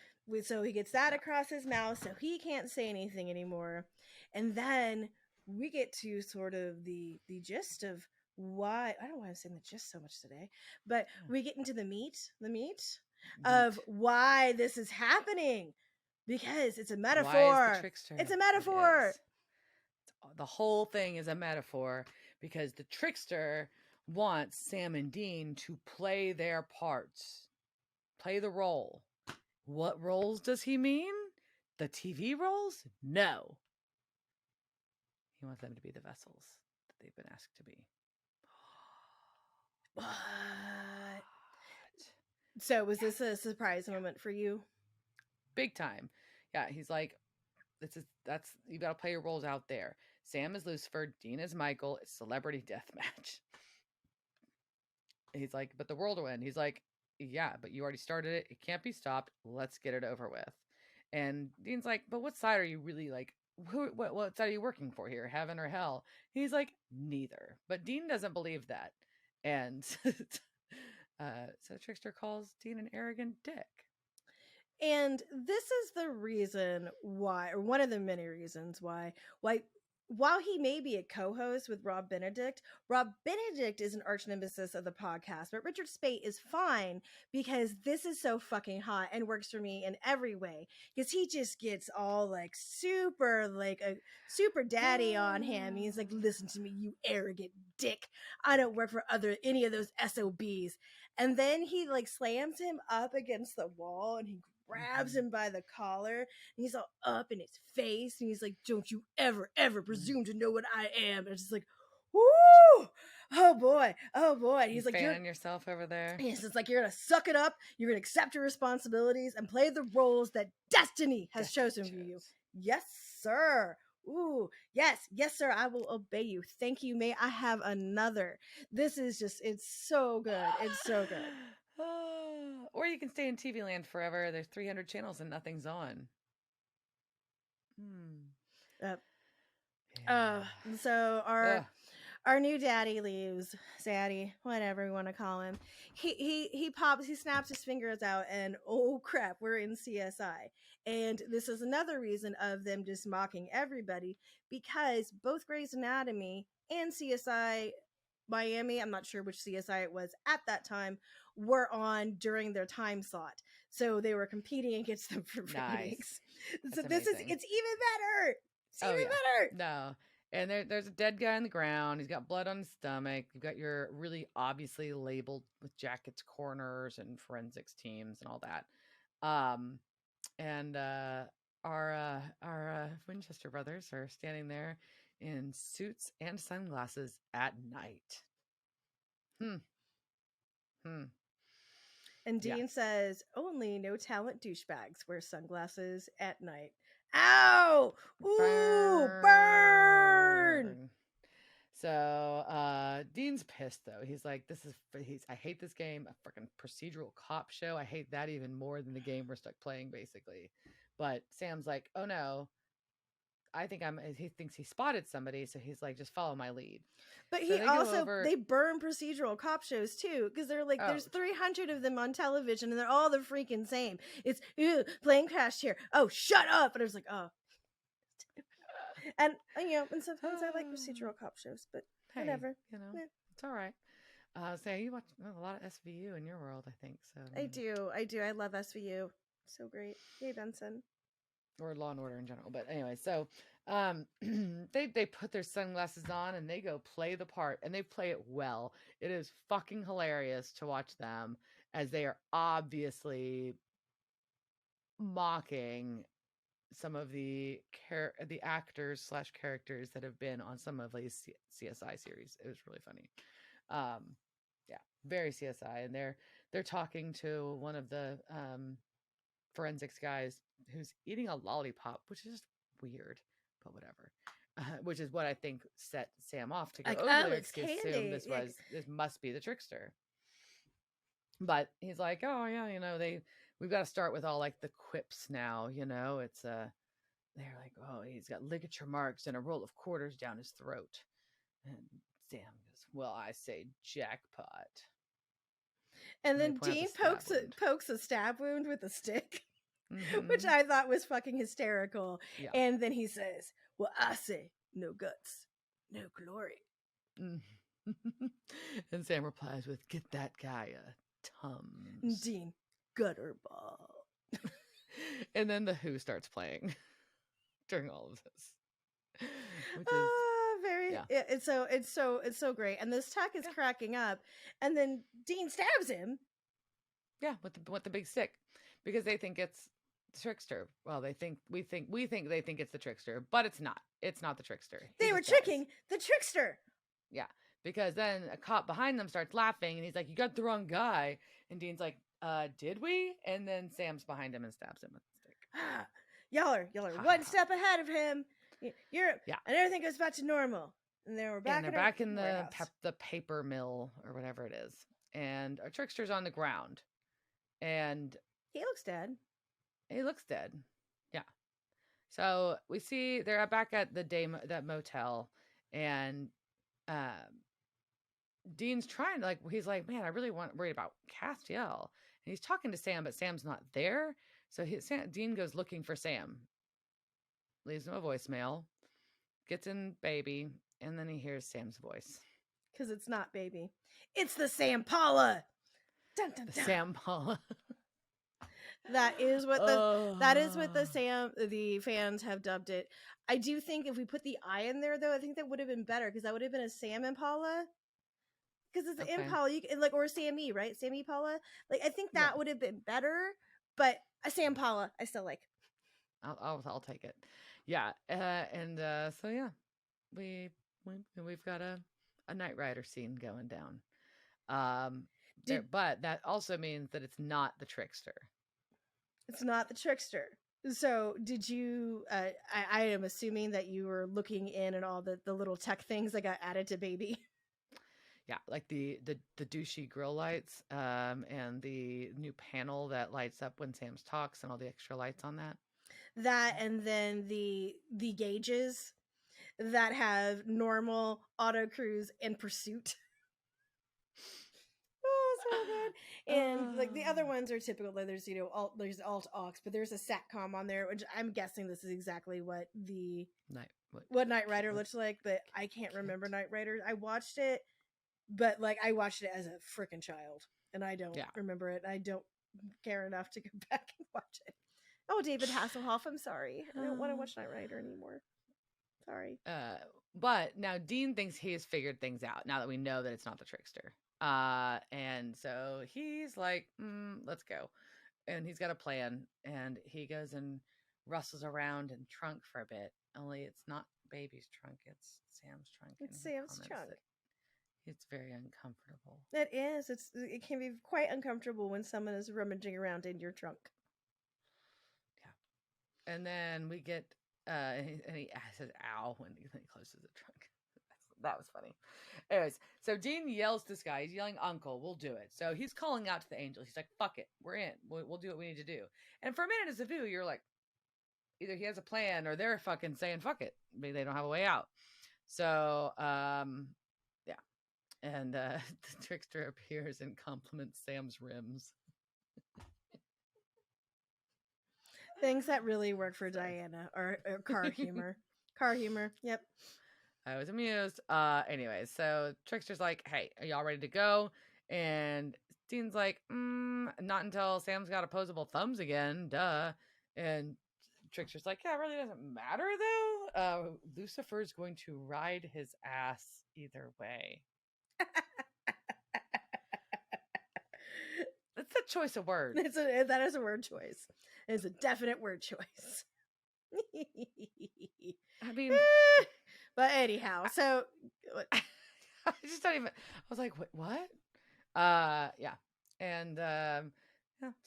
So he gets that across his mouth so he can't say anything anymore. And then we get to sort of the gist of why, I don't know why I'm saying the gist so much today, but we get into the meat of why this is happening. Because it's a metaphor. Why is the trickster? It's a metaphor. The whole thing is a metaphor because the trickster wants Sam and Dean to play their parts, play the role. What roles does he mean? The TV roles? No. He wants them to be the vessels that they've been asked to be. What? So was this a surprise moment for you? Big time. Yeah, he's like, that's you got to play your roles out there. Sam is Lucifer, Dean is Michael. It's celebrity deathmatch. He's like, but the world will end. He's like, yeah, but you already started it. It can't be stopped. Let's get it over with. And Dean's like, but what side are you really like? What side are you working for here? Heaven or hell? He's like, neither. But Dean doesn't believe that. And so Trickster calls Dean an arrogant dick. And this is the reason why, or one of the many reasons why while he may be a co-host with Rob Benedict is an arch nemesis of the podcast, but Richard Speight is fine because this is so fucking hot and works for me in every way. Because he just gets all like a super daddy on him. He's like, listen to me, you arrogant dick. I don't work for any of those SOBs. And then he like slams him up against the wall and he grabs him by the collar and he's all up in his face and he's like, don't you ever presume to know what I am. And it's just like, whoo, oh boy, and he's like, fanning yourself over there. Yes, it's like, you're gonna suck it up, you're gonna accept your responsibilities and play the roles that destiny has chosen for you. Yes sir. Ooh, yes sir, I will obey you. Thank you. May I have another? This is just, it's so good. It's so good. Or you can stay in TV land forever. There's 300 channels and nothing's on. So our new daddy leaves, Zaddy, whatever you want to call him. He snaps his fingers out and oh crap, we're in CSI. And this is another reason of them just mocking everybody because both Grey's Anatomy and CSI Miami, I'm not sure which CSI it was at that time, were on during their time slot. So they were competing against them for ratings. So it's even better. It's even better. No. And there's a dead guy on the ground. He's got blood on his stomach. You've got your really obviously labeled with jackets coroners and forensics teams and all that. And our Winchester brothers are standing there in suits and sunglasses at night. And Dean says, only no talent douchebags wear sunglasses at night. Ow! Ooh, burn! So Dean's pissed though. He's like, I hate this game, a freaking procedural cop show. I hate that even more than the game we're stuck playing, basically. But Sam's like, oh no, he thinks he spotted somebody, so he's like, just follow my lead. But so they burn procedural cop shows too, because they're like, there's 300 of them on television, and they're all the freaking same. It's plane crashed here. Oh, shut up! And I was like, oh. And and sometimes I like procedural cop shows, but whatever. It's all right. So you watch a lot of SVU in your world, I think. So I do. I love SVU. So great. Yay, Benson. Or Law and Order in general. But anyway, so they put their sunglasses on and they go play the part, and they play it well. It is fucking hilarious to watch them as they are obviously mocking some of the actors / characters that have been on some of these CSI series. It was really funny. Very CSI, and they're talking to one of the forensics guys who's eating a lollipop, which is just weird, but whatever. Which is what I think set Sam off to go over there to assume this must be the trickster. But he's like, oh yeah, we've got to start with all like the quips now, it's they're like, oh, he's got ligature marks and a roll of quarters down his throat. And Sam goes, well, I say jackpot. And they then point out the Dean stab wound. pokes a stab wound with a stick, which Mhm. I thought was fucking hysterical. Yeah. And then he says, well, I say no guts, no glory. Mm. And Sam replies with, get that guy a Tums. Dean, gutterball. And then the Who starts playing during all of this, which is very yeah. it's so great. And this tech is cracking up, and then Dean stabs him. Yeah, with the big stick, because they think it's the trickster. Well, we think they think it's the trickster, but it's not. It's not the trickster. They were tricking the trickster. Yeah, because then a cop behind them starts laughing, and he's like, "You got the wrong guy." And Dean's like, "Did we?" And then Sam's behind him and stabs him with the stick. Y'all are one step ahead of him. And everything goes back to normal. And then we're back. And they're back in the paper mill or whatever it is, and our trickster's on the ground, and he looks dead. He looks dead. Yeah. So we see they're back at that motel, and Dean's trying to he's like, man, I really worried about Castiel, and he's talking to Sam, but Sam's not there. So Dean goes looking for Sam, leaves him a voicemail, gets in Baby, and then he hears Sam's voice. Because it's not Baby, it's the Sam Paula. Dun, dun, dun. Sam Paula. That is what the fans have dubbed it. I do think if we put the I in there, though, I think that would have been better, because that would have been a Sam Impala. Because it's an Impala, or Sammy, right? Sammy Paula. I think that would have been better. But a Sam Paula, I still like. I'll take it. Yeah, so yeah, we've got a Knight Rider scene going down. But that also means that it's not the trickster. It's not the trickster. So did you, I am assuming that you were looking in and all the little tech things that got added to Baby. Yeah, like the douchey grill lights, and the new panel that lights up when Sam talks, and all the extra lights on that. That, and then the gauges that have normal, auto, cruise, and pursuit. Oh, so good. And the other ones are typical. There's there's alt aux, but there's a satcom on there, which I'm guessing this is exactly what what Knight Rider looks like, but I can't remember Knight Rider. I watched it, but I watched it as a freaking child, and I don't remember it. I don't care enough to go back and watch it. Oh, David Hasselhoff, I'm sorry. I don't want to watch Knight Rider anymore. Sorry. But now Dean thinks he has figured things out now that we know that it's not the trickster. And so he's like, let's go. And he's got a plan, and he goes and rustles around in trunk for a bit. Only it's not Baby's trunk, it's Sam's trunk. It's Sam's trunk. It's very uncomfortable. It is. It can be quite uncomfortable when someone is rummaging around in your trunk. Yeah. And then we get and he says ow when he closes the trunk. That was funny. Anyways, so Dean yells to this guy. He's yelling, "Uncle, we'll do it." So he's calling out to the angels. He's like, "Fuck it, we're in. We'll do what we need to do." And for a minute as a viewer, you're like, either he has a plan or they're fucking saying, "Fuck it." Maybe they don't have a way out. So, yeah. And the trickster appears and compliments Sam's rims. Things that really work for Diana or car humor. Car humor. Yep. I was amused. Anyways, so Trickster's like, "Hey, are y'all ready to go?" And Dean's like, "Not until Sam's got opposable thumbs again, duh." And Trickster's like, "Yeah, it really doesn't matter though. Lucifer's going to ride his ass either way." That's a choice of words. That is a word choice. It's a definite word choice. I mean, but anyhow, so I just don't even. I was like, what? Yeah, and yeah.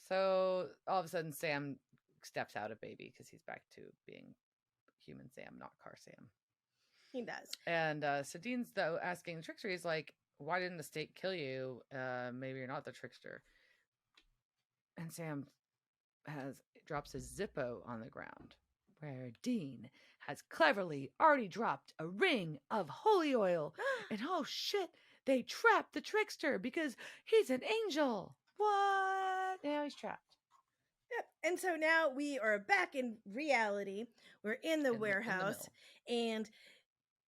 So all of a sudden, Sam steps out of Baby because he's back to being human Sam, not car Sam. He does. And so Dean's though asking the trickster. He's like, "Why didn't the state kill you? Maybe you're not the trickster." And Sam drops his Zippo on the ground. where Dean has cleverly already dropped a ring of holy oil. And oh shit, they trapped the trickster because he's an angel. What? Now he's trapped. Yep. And so now we are back in reality. We're in the In the warehouse, mill. and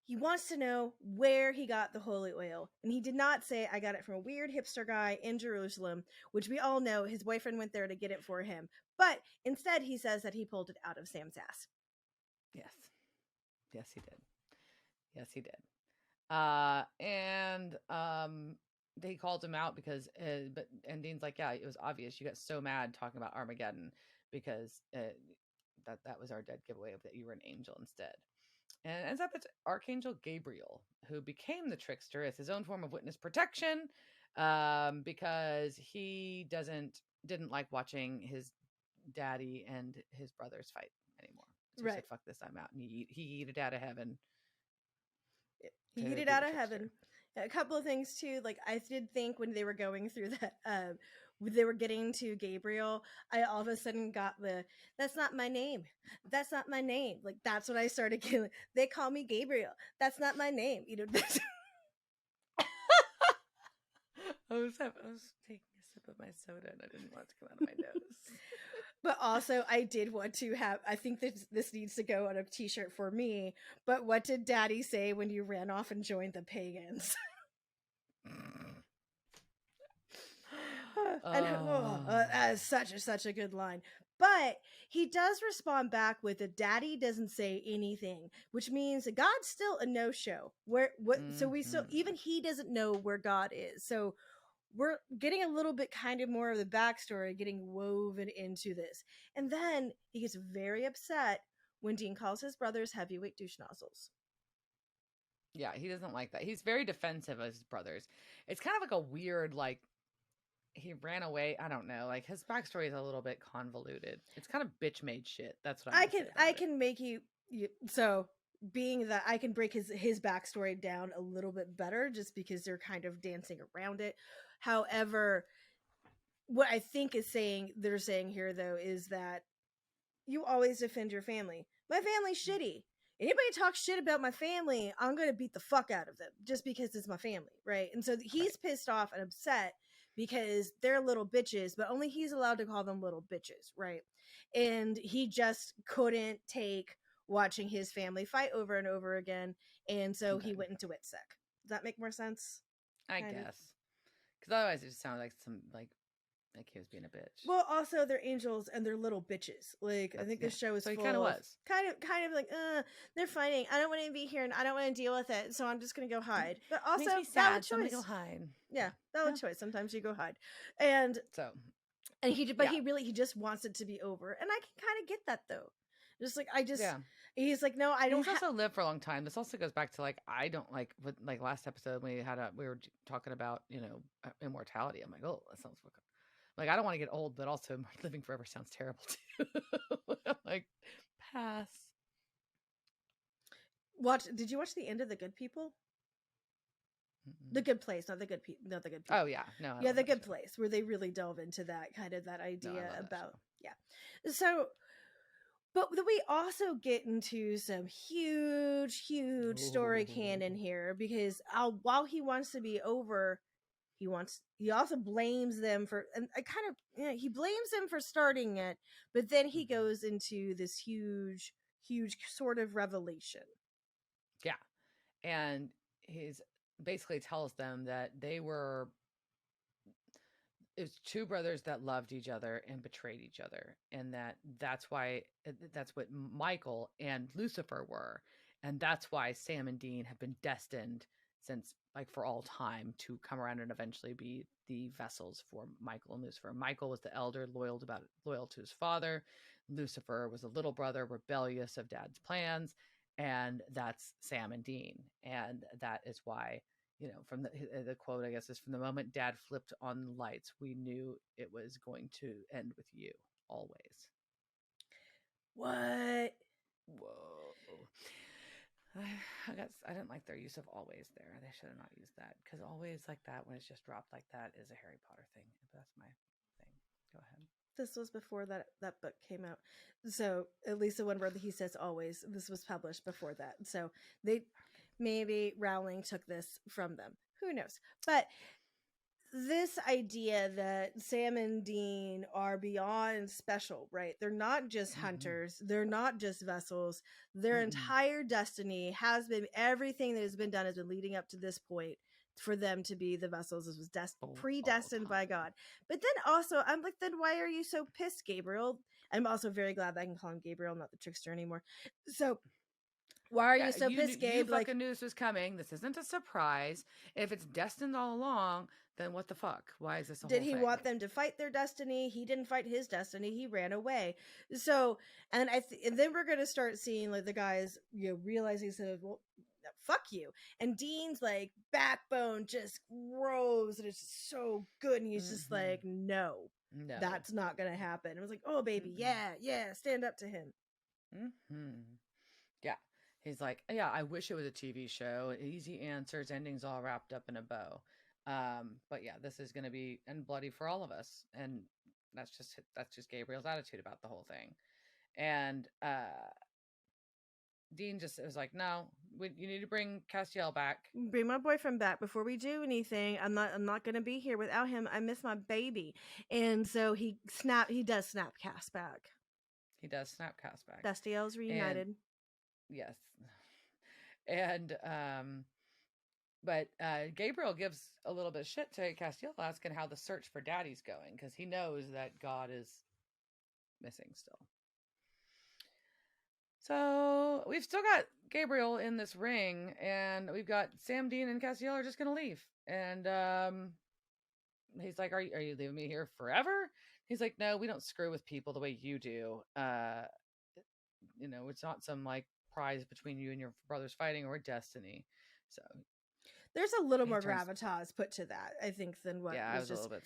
he wants to know where he got the holy oil. And he did not say, I got it from a weird hipster guy in Jerusalem, which we all know his boyfriend went there to get it for him. But instead, he says that he pulled it out of Sam's ass. Yes. Yes, he did. Yes, he did. And they called him out because, and Dean's like, yeah, it was obvious. You got so mad talking about Armageddon because that was our dead giveaway of that you were an angel instead. And ends up it's Archangel Gabriel, who became the trickster as his own form of witness protection, because he didn't like watching his daddy and his brothers fight anymore. So he said, fuck this, I'm out. And he yeeted out of heaven. He yeeted out of heaven. A couple of things too, like I did think when they were going through that, they were getting to Gabriel, I all of a sudden got that's not my name. That's not my name. Like that's what I started getting. They call me Gabriel. That's not my name. You know. I was taking a sip of my soda and I didn't want it to come out of my nose. But also, I did want to have, I think that this needs to go on a t-shirt for me, but what did Daddy say when you ran off and joined the pagans? That is such a good line. But he does respond back with that Daddy doesn't say anything, which means that God's still a no-show. So we still, even he doesn't know where God is. So we're getting a little bit kind of more of the backstory getting woven into this. And then he gets very upset when Dean calls his brothers heavyweight douche nozzles. Yeah, he doesn't like that. He's very defensive of his brothers. It's kind of like a weird, like, he ran away. I don't know. Like, his backstory is a little bit convoluted. It's kind of bitch made shit. That's what I can make you so being that I can break his backstory down a little bit better just because they're kind of dancing around it. However, what I think they're saying here though is that you always defend your family. My family's shitty. Anybody talks shit about my family, I'm gonna beat the fuck out of them just because it's my family, right? And so he's pissed off and upset because they're little bitches, but only he's allowed to call them little bitches, right? And he just couldn't take watching his family fight over and over again, and so he went into WITSEC. Does that make more sense? I guess. Because otherwise it just sounded like like he was being a bitch. Well, also they're angels and they're little bitches. Like I think this show is so he full kind of was kind of like they're fighting. I don't want to be here and I don't want to deal with it, so I'm just gonna go hide. But also makes me sad. So I'm gonna go hide. Yeah, valid choice. Sometimes you go hide, and he just wants it to be over, and I can kind of get that though. Just like he's like, no, I don't. He's also lived for a long time. This also goes back to like I don't like with like last episode we were talking about immortality. I'm like, oh, that sounds fucking. Like, I don't want to get old, but also living forever sounds terrible too. I'm like, pass. Did you watch the end of The Good People? The Good Place, not The Good People. Not The Good People. Oh yeah, no. Yeah, The Good Place, where they really delve into that kind of that idea about So, but we also get into some huge story canon here because while he wants to be over. He also blames them for, and I kind of, he blames them for starting it, but then he goes into this huge sort of revelation. Yeah. And he's basically tells them that it was two brothers that loved each other and betrayed each other. And that's what Michael and Lucifer were. And that's why Sam and Dean have been destined since like for all time to come around and eventually be the vessels for Michael and Lucifer. Michael was the elder, loyal to his father. Lucifer was a little brother, rebellious of dad's plans. And that's Sam and Dean. And that is why, from the quote, I guess, is from the moment dad flipped on the lights, we knew it was going to end with you always. What? Whoa. I didn't like their use of always there. They should have not used that because always like that when it's just dropped like that is a Harry Potter thing. That's my thing. Go ahead. this was before that book came out. So at least the one where he says always, this was published before that. So maybe Rowling took this from them. Who knows? But this idea that Sam and Dean are beyond special, right? They're not just hunters. They're not just vessels. Their entire destiny has been, everything that has been done has been leading up to this point for them to be the vessels. This was predestined by God. But then also, I'm like, then why are you so pissed, Gabriel? I'm also very glad that I can call him Gabriel, not the trickster anymore. So why are you so pissed, Gabe? You fucking knew this was coming. This isn't a surprise. If it's destined all along, then what the fuck? Why is this a whole Did he thing? want them to fight their destiny? He didn't fight his destiny. He ran away. So, and then we're going to start seeing like the guys, realizing, well, fuck you. And Dean's like backbone just grows and it's just so good. And he's just like, no, that's not going to happen. I was like, oh baby, yeah, stand up to him. Yeah. He's like, yeah, I wish it was a TV show. Easy answers, endings all wrapped up in a bow. But yeah, this is going to be bloody for all of us. And that's just Gabriel's attitude about the whole thing. And Dean just was like, no, you need to bring Castiel back. Bring my boyfriend back before we do anything. I'm not going to be here without him. I miss my baby. And so he does snap Cass back. He does snap Cass back. Castiel's reunited. And, yes. And, but Gabriel gives a little bit of shit to Castiel, asking how the search for Daddy's going, because he knows that God is missing still. So we've still got Gabriel in this ring, and we've got Sam, Dean, and Castiel are just going to leave. And he's like, are you leaving me here forever? He's like, no, we don't screw with people the way you do. It's not some like prize between you and your brothers fighting or destiny. So there's a little more gravitas put to that, I think, than what I was just... a little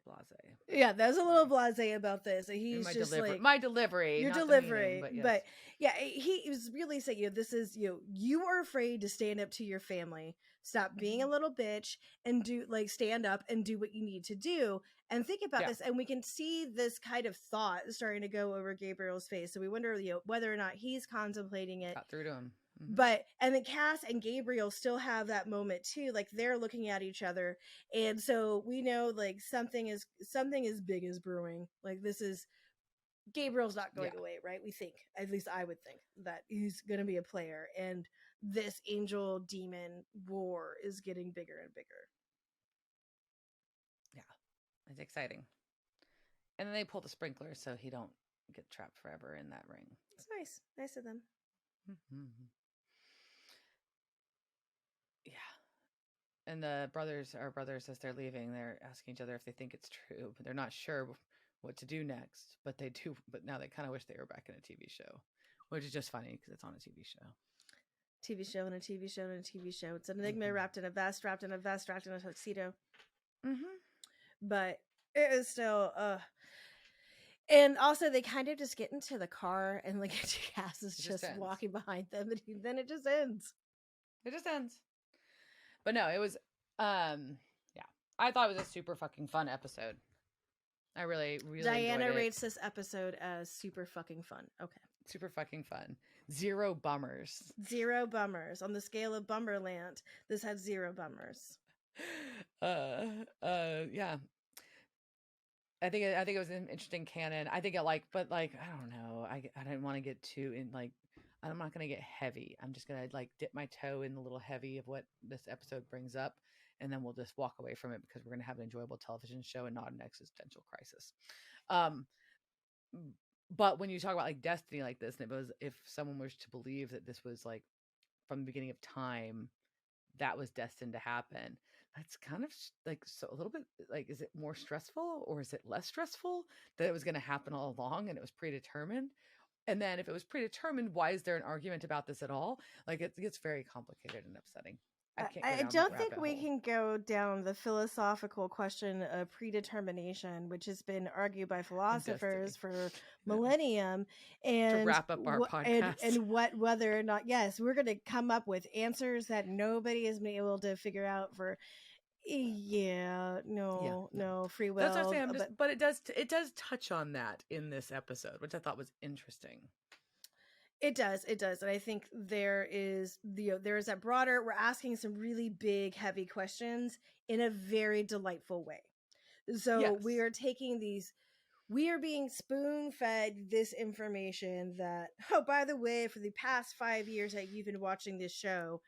blasé. Yeah, there's a little blasé about this. He's my just delivery, like my delivery, your not delivery. The meaning, but yeah, he was really saying, this is you are afraid to stand up to your family. Stop being a little bitch and stand up and do what you need to do and think about this. And we can see this kind of thought starting to go over Gabriel's face. So we wonder, whether or not he's contemplating it. Got through to him. But and then Cass and Gabriel still have that moment too, like they're looking at each other, and so we know like something as big is brewing. Like this is Gabriel's not going away, right? We think, at least I would think, that he's going to be a player, and this angel demon war is getting bigger and bigger. Yeah, it's exciting. And then they pull the sprinkler so he don't get trapped forever in that ring. It's nice of them. Yeah. And our brothers, as they're leaving, they're asking each other if they think it's true, but they're not sure what to do next. But they do. But now they kind of wish they were back in a TV show, which is just funny because it's on a TV show. TV show and a TV show and a TV show. It's an enigma wrapped in a vest, wrapped in a tuxedo. But it is still. And also, they kind of just get into the car, and like Cass is just walking behind them, and then it just ends. It just ends. But no, it was, I thought it was a super fucking fun episode. I really, really Diana enjoyed it. rates this episode as super fucking fun. Okay. Super fucking fun. 0 bummers. 0 bummers. On the scale of Bummerland, this had 0 bummers. Yeah. I think it was an interesting canon. I think I don't know. I didn't want to get too in I'm not going to get heavy. I'm just going to dip my toe in the little heavy of what this episode brings up. And then we'll just walk away from it because we're going to have an enjoyable television show and not an existential crisis. But when you talk about destiny like this, and it was, if someone was to believe that this was from the beginning of time, that was destined to happen. That's kind of so a little bit is it more stressful or is it less stressful that it was going to happen all along and it was predetermined? And then if it was predetermined, why is there an argument about this at all? It gets very complicated and upsetting. I don't think we can go down the philosophical question of predetermination, which has been argued by philosophers for millennium. And to wrap up our podcast. And whether or not, yes, we're going to come up with answers that nobody has been able to figure out for Yeah, no free will. That's what I'm saying. But But it does touch on that in this episode, which I thought was interesting. it does, and I think there is that broader. We're asking some really big, heavy questions in a very delightful way. So we Yes. are taking these. We are being spoon-fed this information that, oh, by the way, for the past 5 years that you've been watching this show,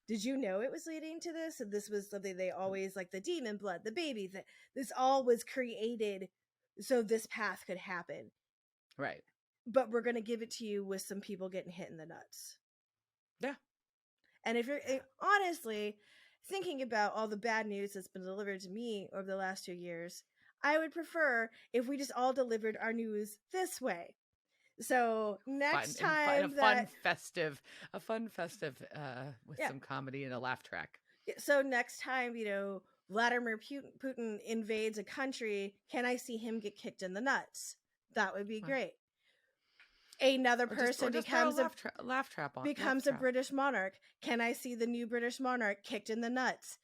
did you know it was leading to this? And this was something they always, like the demon blood, the baby, that this all was created so this path could happen. Right. But we're going to give it to you with some people getting hit in the nuts. Yeah. And if you're honestly thinking about all the bad news that's been delivered to me over the last 2 years, I would prefer if we just all delivered our news this way. So next time, a fun festive with some comedy and a laugh track. So next time, Vladimir Putin invades a country, can I see him get kicked in the nuts? That would be great. Another person becomes a laugh trap on becomes a British monarch. Can I see the new British monarch kicked in the nuts?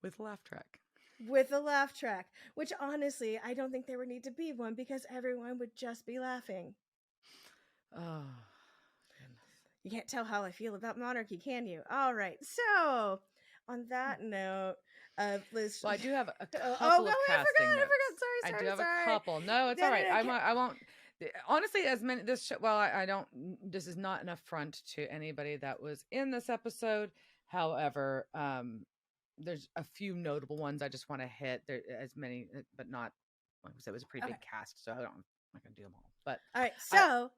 With a laugh track. With a laugh track, which honestly, I don't think there would need to be one because everyone would just be laughing. Oh, you can't tell how I feel about monarchy, can you? All right. So, on that note, Liz. Well, I do have a couple of casting notes. I forgot. Sorry. I do have a couple. No, it's all right. I won't. Honestly, as many this show, well, I don't. This is not an affront to anybody that was in this episode. However, there's a few notable ones I just want to hit. There as many, but not. Like I said, it was a pretty big cast, so I'm not gonna do them all. But all right, so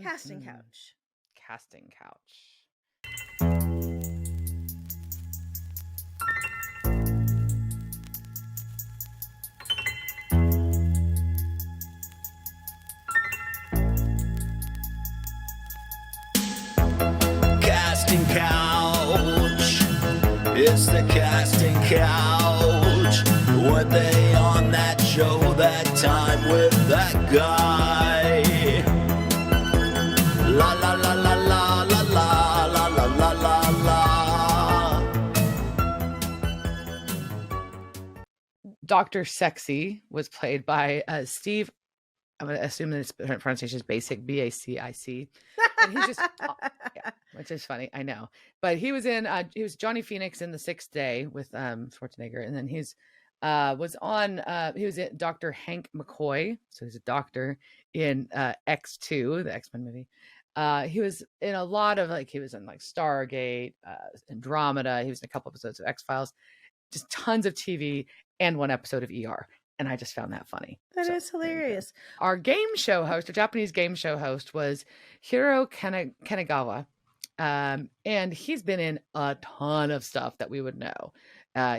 casting couch. Casting couch. Casting couch. It's the casting couch. Were they on that show that time with that guy? La la la la la la la la la la la. Dr. Sexy was played by Steve. I'm going to assume that his pronunciation is basic, B-A-C-I-C. And he's just, which is funny, I know. But he was Johnny Phoenix in The Sixth Day with Schwarzenegger. And then he was in Dr. Hank McCoy. So he's a doctor in X2, the X-Men movie. He was in a lot of, he was in Stargate, Andromeda. He was in a couple episodes of X-Files. Just tons of TV and one episode of ER. And I just found that funny. That is hilarious. Our game show host, a Japanese game show host, was Hiro Kanagawa. And he's been in a ton of stuff that we would know.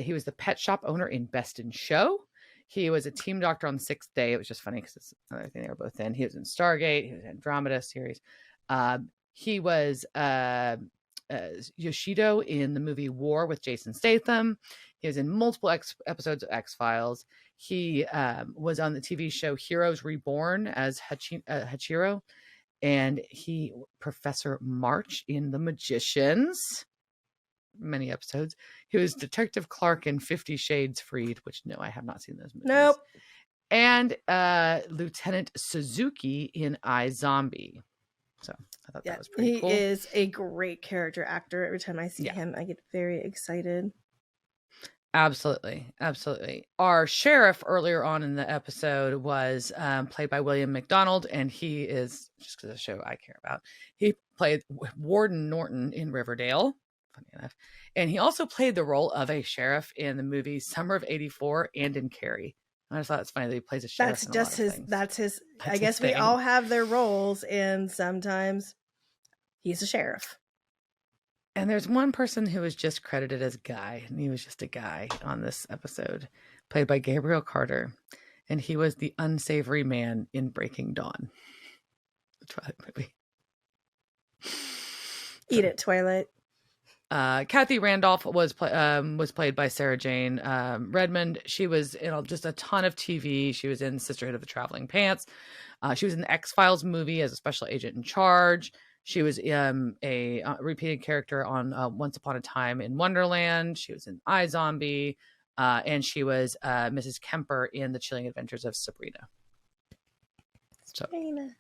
He was the pet shop owner in Best in Show. He was a team doctor on The Sixth Day. It was just funny because it's another thing they were both in. He was in Stargate. He was in Andromeda series. He was Yoshido in the movie War with Jason Statham. He was in multiple episodes of X-Files. He was on the TV show Heroes Reborn as Hachiro. And Professor March in The Magicians. Many episodes. He was Detective Clark in 50 Shades Freed, which, no, I have not seen those movies. Nope. And Lieutenant Suzuki in iZombie. So I thought that was pretty cool. He is a great character actor. Every time I see him, I get very excited. Absolutely. Our sheriff earlier on in the episode was played by William McDonald, and he is, just because of the show I care about, he played Warden Norton in Riverdale, funny enough, and he also played the role of a sheriff in the movie Summer of '84 and in Carrie. I just thought it's funny that he plays a sheriff. That's his. I guess we all have their roles, and sometimes he's a sheriff. And there's one person who was just credited as Guy, and he was just a guy on this episode, played by Gabriel Carter. And he was the unsavory man in Breaking Dawn, the Twilight movie. Eat it, Twilight. Kathy Randolph was played by Sarah Jane Redmond. She was in just a ton of TV. She was in Sisterhood of the Traveling Pants. She was in the X-Files movie as a special agent in charge. She was a repeated character on Once Upon a Time in Wonderland. She was in iZombie, and she was Mrs. Kemper in The Chilling Adventures of Sabrina. So Sabrina.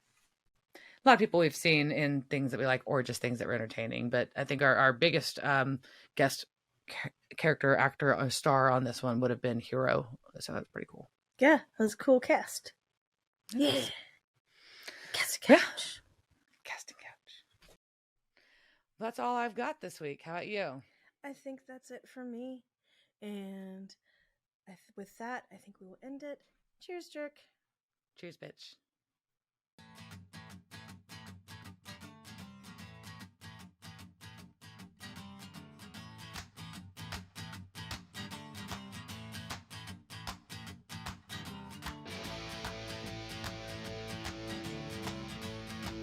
a lot of people we've seen in things that we like, or just things that were entertaining. But I think our biggest guest character, actor, or star on this one would have been Hiro. So that's pretty cool. Yeah, that was a cool cast. Yeah. Cast a Yeah. couch. Casting couch. That's all I've got this week. How about you? I think that's it for me. And with that, I think we will end it. Cheers, jerk. Cheers, bitch.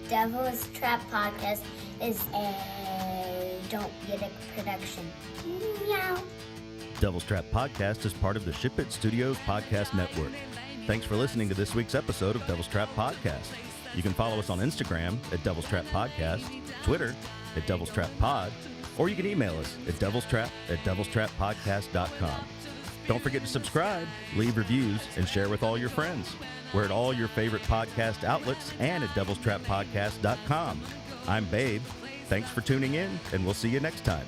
Devil's Trap Podcast is a Don't Get It production. Meow. Devil's Trap Podcast is part of the Ship It Studios Podcast Network. Thanks for listening to this week's episode of Devil's Trap Podcast. You can follow us on Instagram at Devil's Trap Podcast, Twitter at Devil's Trap Pod, or you can email us at devilstrap@devilstrappodcast.com. Don't forget to subscribe, leave reviews, and share with all your friends. We're at all your favorite podcast outlets and at devilstrappodcast.com. I'm Babe. Thanks for tuning in, and we'll see you next time.